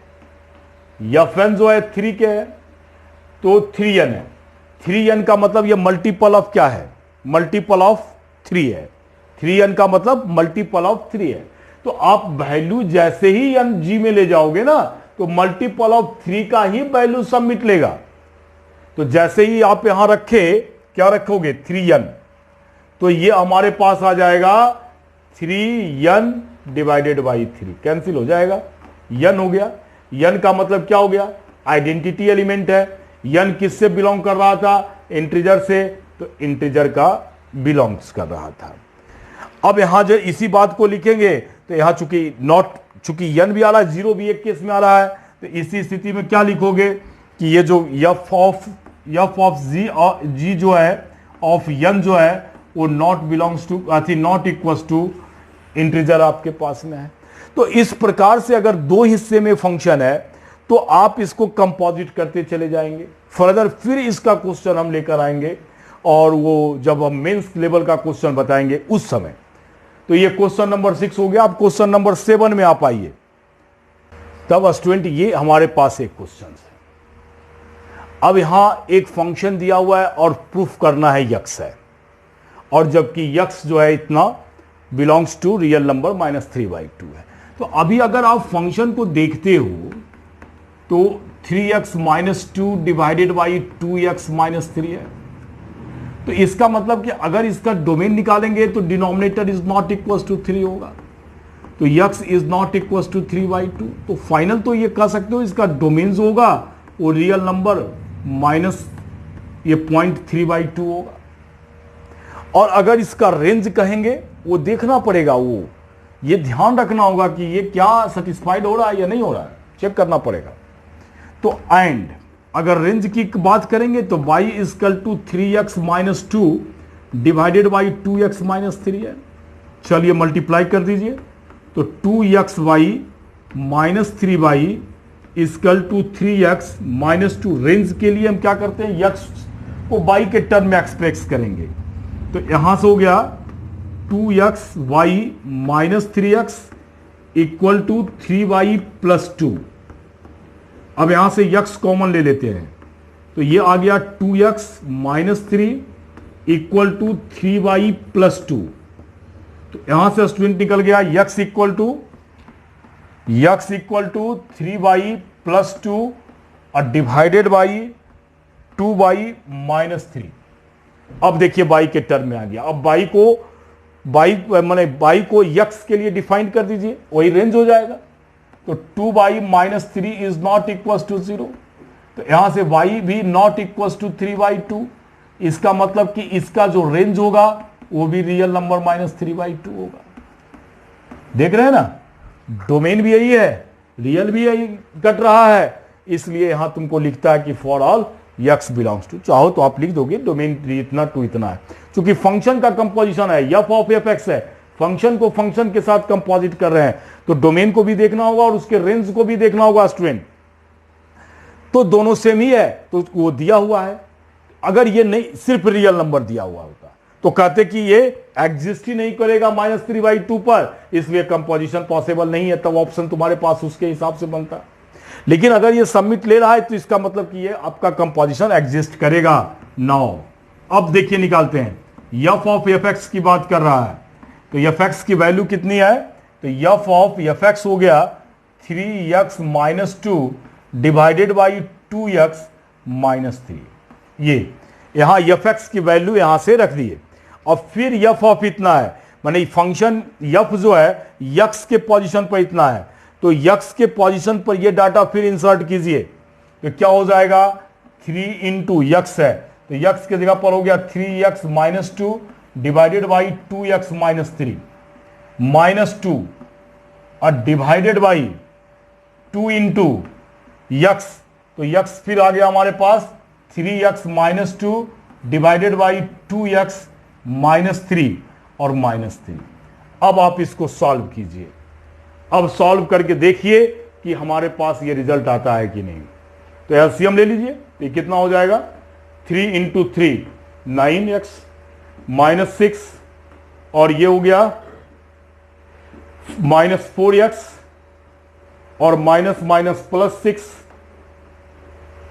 fn जो है 3k है तो 3n है। 3n का मतलब ये मल्टीपल ऑफ क्या है, मल्टीपल ऑफ 3 है, 3n का मतलब मल्टीपल ऑफ 3 है। तो आप वैल्यू जैसे ही n g में ले जाओगे ना तो मल्टीपल ऑफ 3 का ही वैल्यू सबमिट लेगा। तो जैसे ही आप यहां रखे, क्या रखोगे 3n, तो ये हमारे पास आ जाएगा 3n डिवाइडेड बाई 3, कैंसिल हो जाएगा, n हो गया। n का मतलब क्या हो गया, आइडेंटिटी एलिमेंट है। n किससे बिलोंग कर रहा था, इंटीजर से, तो इंटीजर का बिलोंग्स कर रहा था। अब यहां जो इसी बात को लिखेंगे तो यहां चूंकि n भी आ रहा है, 0 भी एक केस में आ रहा है, तो इसी स्थिति में क्या लिखोगे कि ये जो f ऑफ g जो है ऑफ n जो है वो not belongs to not equals to integer आपके पास में है। तो इस प्रकार से अगर दो हिस्से में फंक्शन है तो आप इसको कंपोजिट करते चले जाएंगे। फर्दर फिर इसका क्वेश्चन हम लेकर आएंगे, और वो जब हम मेंस लेवल का क्वेश्चन बताएंगे उस समय। तो ये क्वेश्चन नंबर 6 हो गया। अब क्वेश्चन नंबर 7 में आप आइए। तब स्टूडेंट ये हमारे पास एक क्वेश्चन है। अब यहां एक फंक्शन दिया हुआ है और प्रूफ करना है यक्स है, और जबकि यक्स जो है इतना बिलोंग्स टू रियल नंबर -3/2 है। तो अभी अगर आप फंक्शन को देखते हो तो 3x - 2 डिवाइडेड बाई 2x - 3 है। तो इसका मतलब कि अगर इसका डोमेन निकालेंगे तो denominator is not equal to 3 होगा, तो x is not equal to 3/2। तो फाइनल तो ये कह सकते हो इसका डोमेन जो होगा वो रियल नंबर माइनस ये 0.3/2 होगा। और अगर इसका रेंज कहेंगे वो देखना पड़ेगा, वो ये ध्यान रखना होगा कि ये क्या सेटिस्फाइड हो रहा है या नहीं हो रहा है, चेक करना पड़ेगा। तो एंड अगर रेंज की बात करेंगे तो y equal to 3x - 2 divided by 2x - 3 है। चलिए मल्टीप्लाई कर दीजिए, तो 2xy - 3y equal to 3x - 2। Range के लिए हम क्या करते हैं, x को y के टर्म में एक्सप्रेस करेंगे। तो यहां से हो गया 2xy - 3x equal to 3y + 2। अब यहां से x कॉमन ले लेते हैं, तो ये आ गया 2x - 3 इक्वल टू 3y + 2। तो यहां से स्टूडेंट निकल गया x इक्वल टू 3y + 2 और डिवाइडेड बाई 2y - 3। अब देखिए y के टर्म में आ गया। अब y को x के लिए डिफाइन कर दीजिए, वही रेंज हो जाएगा। तो 2y - 3 is not equal to 0, तो यहां से y भी नॉट इक्वल टू 3/2। इसका मतलब कि इसका जो रेंज होगा वो भी रियल नंबर -3/2 होगा। देख रहे हैं ना, डोमेन भी यही है, रियल भी यही कट रहा है, इसलिए यहां तुमको लिखता है कि for all x belongs to. चाहो तो आप लिख दोगे डोमेन इतना टू इतना है, क्योंकि फंक्शन का कंपोजिशन है, f ऑफ fx है, फंक्शन को फंक्शन के साथ कंपोजिट कर रहे हैं, तो डोमेन को भी देखना होगा और उसके रेंज को भी देखना होगा स्टूडेंट। तो दोनों सेम ही है, तो वो दिया हुआ है। अगर ये नहीं सिर्फ रियल नंबर दिया हुआ होता तो कहते कि ये एग्जिस्ट ही नहीं करेगा -3/2 पर, इसलिए कंपोजिशन पॉसिबल नहीं है। तब ऑप्शन तुम्हारे पास उसके हिसाब से बनता। लेकिन अगर ये सबमिट ले रहा है तो इसका मतलब कि ये आपका कंपोजिशन एग्जिस्ट करेगा। नाउ अब देखिए निकालते हैं, एफ ऑफ एफ एक्स की बात कर रहा है, तो एफ एक्स की वैल्यू कितनी है, तो एफ ऑफ एफ एक्स हो गया 3x - 2 डिवाइडेड बाई 2x - 3। ये यहां एफ एक्स की वैल्यू यहां से रख दिए। और फिर एफ ऑफ इतना है, माने फंक्शन एफ जो है यक्स के पोजीशन पर इतना है, तो यक्स के पोजीशन पर ये डाटा फिर इंसर्ट कीजिए, तो क्या हो जाएगा 3 इंटू यक्स है, तो यक्स की जगह पर हो गया 3x - 2 डिवाइडेड बाई 2x - 3 -2 और डिवाइडेड बाई 2 इंटू यक्स, तो यक्स फिर आ गया हमारे पास 3x - 2 डिवाइडेड बाई 2x - 3 और -3। अब आप इसको सॉल्व कीजिए। अब सॉल्व करके देखिए कि हमारे पास ये रिजल्ट आता है कि नहीं। तो एलसीएम ले लीजिए, तो ये कितना हो जाएगा 3 इंटू 3 9x -6 और ये हो गया -4x और +6,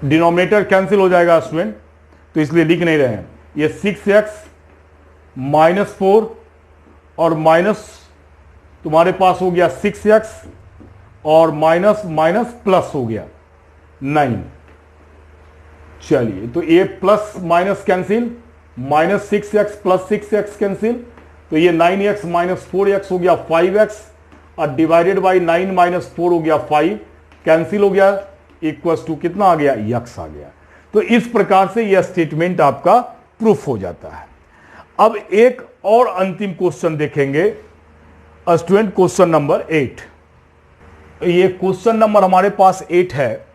डिनोमिनेटर कैंसिल हो जाएगा स्टूडेंट, तो इसलिए लिख नहीं रहे हैं। ये 6x -4 और माइनस तुम्हारे पास हो गया 6x और माइनस माइनस प्लस हो गया 9। चलिए, तो ये plus minus cancel, -6x + 6x cancel, तो ये 9x - 4x हो गया 5x और डिवाइडेड बाई 9 - 4 हो गया 5, कैंसिल हो गया, इक्वल्स टू कितना आ गया x आ गया। तो इस प्रकार से यह स्टेटमेंट आपका प्रूफ हो जाता है। अब एक और अंतिम क्वेश्चन देखेंगे, स्टूडेंट क्वेश्चन नंबर 8। ये क्वेश्चन नंबर हमारे पास 8 है।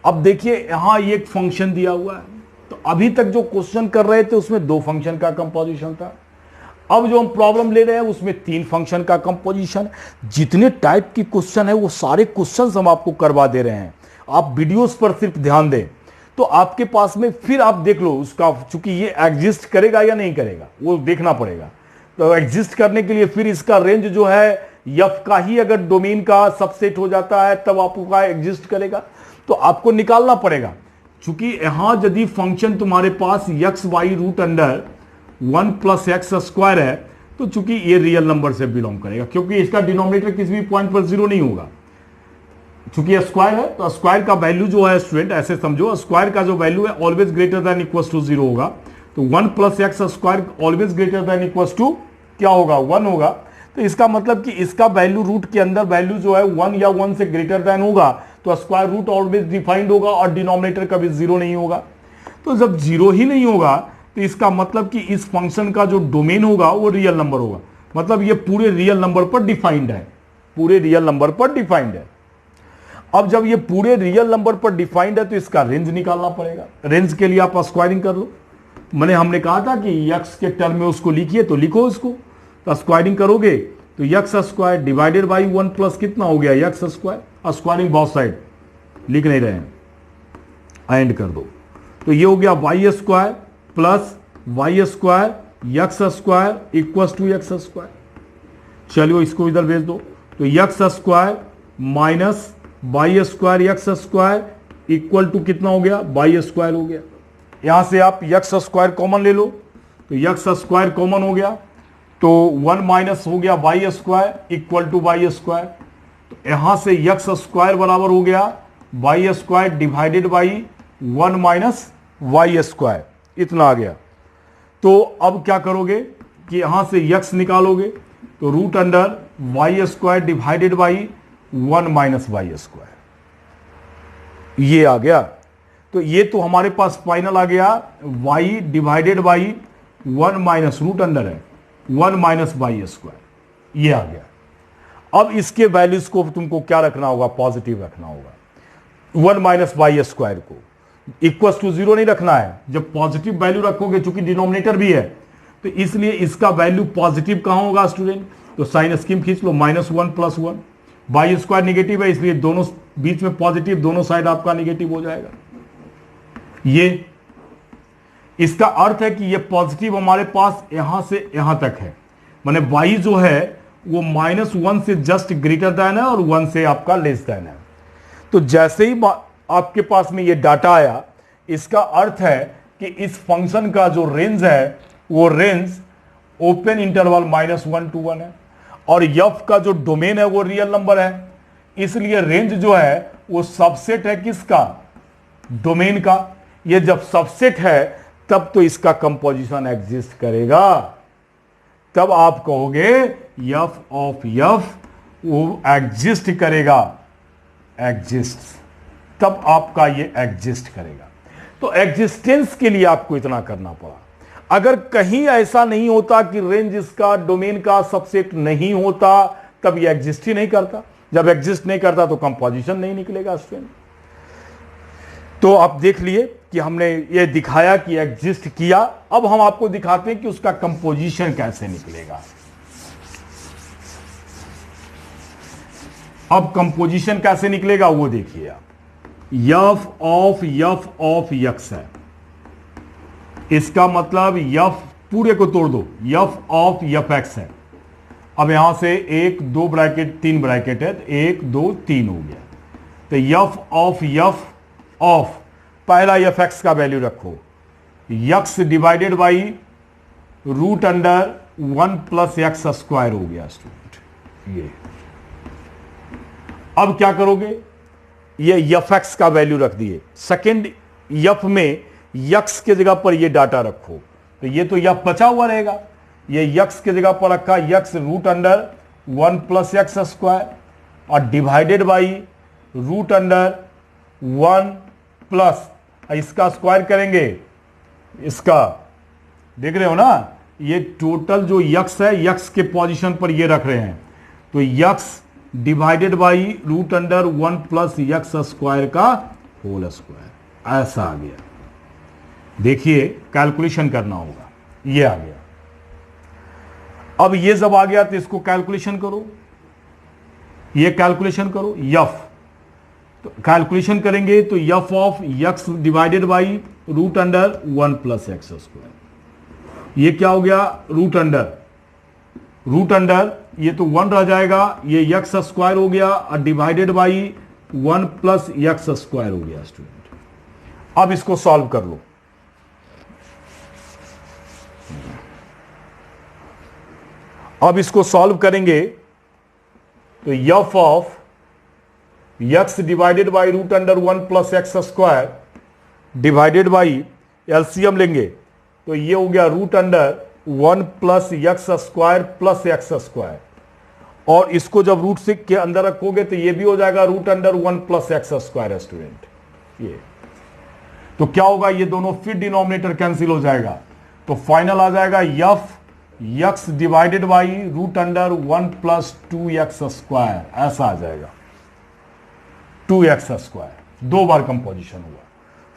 अब देखिए यहां ये एक फंक्शन दिया हुआ है, तो अभी तक जो क्वेश्चन कर रहे थे उसमें 2 फंक्शन का कंपोजिशन था। अब जो हम प्रॉब्लम ले रहे हैं उसमें 3 फंक्शन का कंपोजिशन। जितने टाइप की क्वेश्चन है वो सारे क्वेश्चन हम आपको करवा दे रहे हैं। आप वीडियोस पर सिर्फ ध्यान दें तो आपके पास में फिर आप देख लो उसका, चूंकि ये एग्जिस्ट करेगा या नहीं करेगा वो देखना पड़ेगा। तो एग्जिस्ट करने के लिए फिर इसका रेंज जो है एफ का ही अगर डोमेन का सबसेट हो जाता है तब आपका एग्जिस्ट करेगा, तो आपको निकालना पड़ेगा। चूंकि यहां यदि फंक्शन तुम्हारे पास x y root under 1 + x² है, तो चूंकि ये रियल नंबर से बिलोंग करेगा, क्योंकि इसका डिनोमिनेटर किसी भी पॉइंट पर 0 नहीं होगा। चूंकि स्क्वायर है तो स्क्वायर का वैल्यू जो है स्टूडेंट ऐसे समझो, स्क्वायर का जो वैल्यू है always greater than equals to 0 होगा। तो 1 + x² always greater than equals to क्या होगा 1 होगा। तो इसका मतलब कि इसका वैल्यू रूट के अंदर वैल्यू जो है 1 या 1 से ग्रेटर देन होगा, तो स्क्वायर रूट ऑलवेज डिफाइंड होगा और डिनोमिनेटर कभी 0 नहीं होगा। तो जब 0 ही नहीं होगा तो इसका मतलब कि इस फंक्शन का जो डोमेन होगा वो रियल नंबर होगा, मतलब ये पूरे रियल नंबर पर डिफाइंड है, पूरे रियल नंबर पर डिफाइंड है। अब जब ये पूरे रियल नंबर पर डिफाइंड है तो इसका रेंज निकालना पड़ेगा। रेंज के लिए आप स्क्वायरिंग कर लो। हमने कहा था कि यक्स के टर्म में उसको लिखिए, तो लिखो उसको। तो स्क्वायरिंग करोगे तो x² डिवाइडेड बाई 1 प्लस कितना हो गया x²। स्क्वायरिंग बहुत साइड लिख नहीं रहे हैं, एंड कर दो। तो ये हो गया y² plus y² x² equals to x²। चलिए इसको इधर भेज दो। तो x² minus y² x² equal to कितना हो गया y² हो गया। यहां से आप x² कॉमन ले लो, तो x² कॉमन हो गया, तो 1 माइनस हो गया y² इक्वल टू y²। तो यहां से x² बराबर हो गया y² divided by 1 minus y², इतना आ गया। तो अब क्या करोगे कि यहां से x निकालोगे, तो root under y² divided by 1 minus y², ये आ गया। तो ये तो हमारे पास फाइनल आ गया y divided by 1 minus root under है 1 माइनस y², ये आ गया। अब इसके वैल्यूज को तुमको क्या रखना होगा, पॉजिटिव रखना होगा। 1 माइनस y² को इक्वल्स टू 0 नहीं रखना है। जब पॉजिटिव वैल्यू रखोगे, चूंकि डिनोमिनेटर भी है, तो इसलिए इसका वैल्यू पॉजिटिव कहां होगा स्टूडेंट, तो साइन स्कीम खींच लो, -1 + 1। y² निगेटिव है, इसलिए दोनों बीच में पॉजिटिव, दोनों साइड आपका निगेटिव हो जाएगा। इसका अर्थ है कि ये पॉजिटिव हमारे पास यहां से यहां तक है, माने y जो है वो -1 से जस्ट ग्रेटर देन है और 1 से आपका लेस देन है। तो जैसे ही आपके पास में ये डाटा आया, इसका अर्थ है कि इस फंक्शन का जो रेंज है वो रेंज ओपन इंटरवल -1 to 1 है, और f का जो डोमेन है वो रियल नंबर है, इसलिए रेंज जो है वो सबसेट है किसका, डोमेन का। ये जब सबसेट है तब तो इसका कंपोजिशन एग्जिस्ट करेगा, तब आप कहोगे f ऑफ f वो एग्जिस्ट करेगा, एग्जिस्ट, तब आपका ये एग्जिस्ट करेगा। तो एग्जिस्टेंस के लिए आपको इतना करना पड़ा। अगर कहीं ऐसा नहीं होता कि रेंज इसका डोमेन का सबसेट नहीं होता, तब ये एग्जिस्ट ही नहीं करता। जब एग्जिस्ट नहीं करता तो कंपोजिशन नहीं निकलेगा स्टूडेंट। तो आप देख लिए कि हमने ये दिखाया कि एग्जिस्ट किया। अब हम आपको दिखाते हैं कि उसका कंपोजिशन कैसे निकलेगा। अब कंपोजिशन कैसे निकलेगा वो देखिए आप। f ऑफ x है, इसका मतलब f पूरे को तोड़ दो, f ऑफ fx है। अब यहां से 1 2 ब्रैकेट 3 ब्रैकेट है, 1 2 3 हो गया। तो f ऑफ पहला fx का वैल्यू रखो, x divided by root under 1 plus x square हो गया स्टूडेंट। ये अब क्या करोगे, ये fx का वैल्यू रख दिए। सेकेंड f में x के जगह पर ये डाटा रखो, तो ये तो f बचा हुआ रहेगा। ये x के जगह पर रखा, x root under 1 plus x square और divided by root under 1 plus, इसका स्क्वायर करेंगे, इसका देख रहे हो ना, ये टोटल जो x है x के पोजीशन पर ये रख रहे हैं, तो x divided by root under 1 plus x square का होल स्क्वायर, ऐसा आ गया। देखिए कैलकुलेशन करना होगा, ये आ गया। अब ये जब आ गया तो इसको कैलकुलेशन करो, ये कैलकुलेशन करो f, तो कैलकुलेशन करेंगे तो f of x divided by root under 1 plus x square, ये क्या हो गया, रूट अंडर ये तो 1 रह जाएगा, ये एक्स स्क्वायर हो गया और divided by 1 plus x square हो गया स्टूडेंट। अब इसको सॉल्व कर लो। अब इसको सॉल्व करेंगे तो f of x divided by root under 1 plus x square divided by LCM लेंगे तो ये हो गया root under 1 plus x square plus x square, और इसको जब रूट से के अंदर रखोगे तो ये भी हो जाएगा root under 1 plus x square student. ये तो क्या होगा, ये दोनों फिर डिनोमिनेटर कैंसिल हो जाएगा, तो फाइनल आ जाएगा f x divided by root under 1 plus 2x square, ऐसा आ जाएगा 2x स्क्वायर। 2 बार कंपोजिशन हुआ।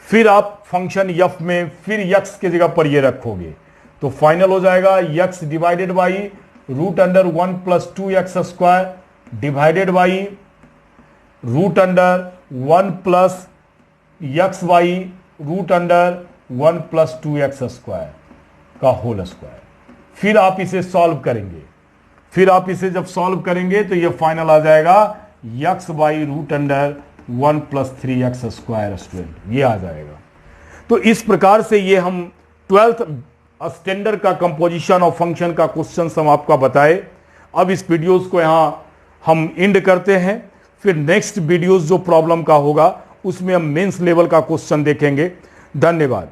फिर आप फंक्शन f में फिर x के जगह पर ये रखोगे तो फाइनल हो जाएगा x divided by root under 1 plus 2x square divided by root under 1 plus x by root under 1 plus 2x square का होल स्क्वायर। फिर आप इसे सॉल्व करेंगे, फिर आप इसे जब सॉल्व करेंगे तो ये फाइनल आ जाएगा x by root under 1 plus 3x square student, ये आ जाएगा। तो इस प्रकार से ये हम 12th स्टैंडर्ड का कंपोजिशन और फंक्शन का क्वेश्चन हम आपका बताए। अब इस वीडियोस को यहां हम एंड करते हैं, फिर नेक्स्ट वीडियोस जो प्रॉब्लम का होगा उसमें हम मेंस लेवल का क्वेश्चन देखेंगे। धन्यवाद।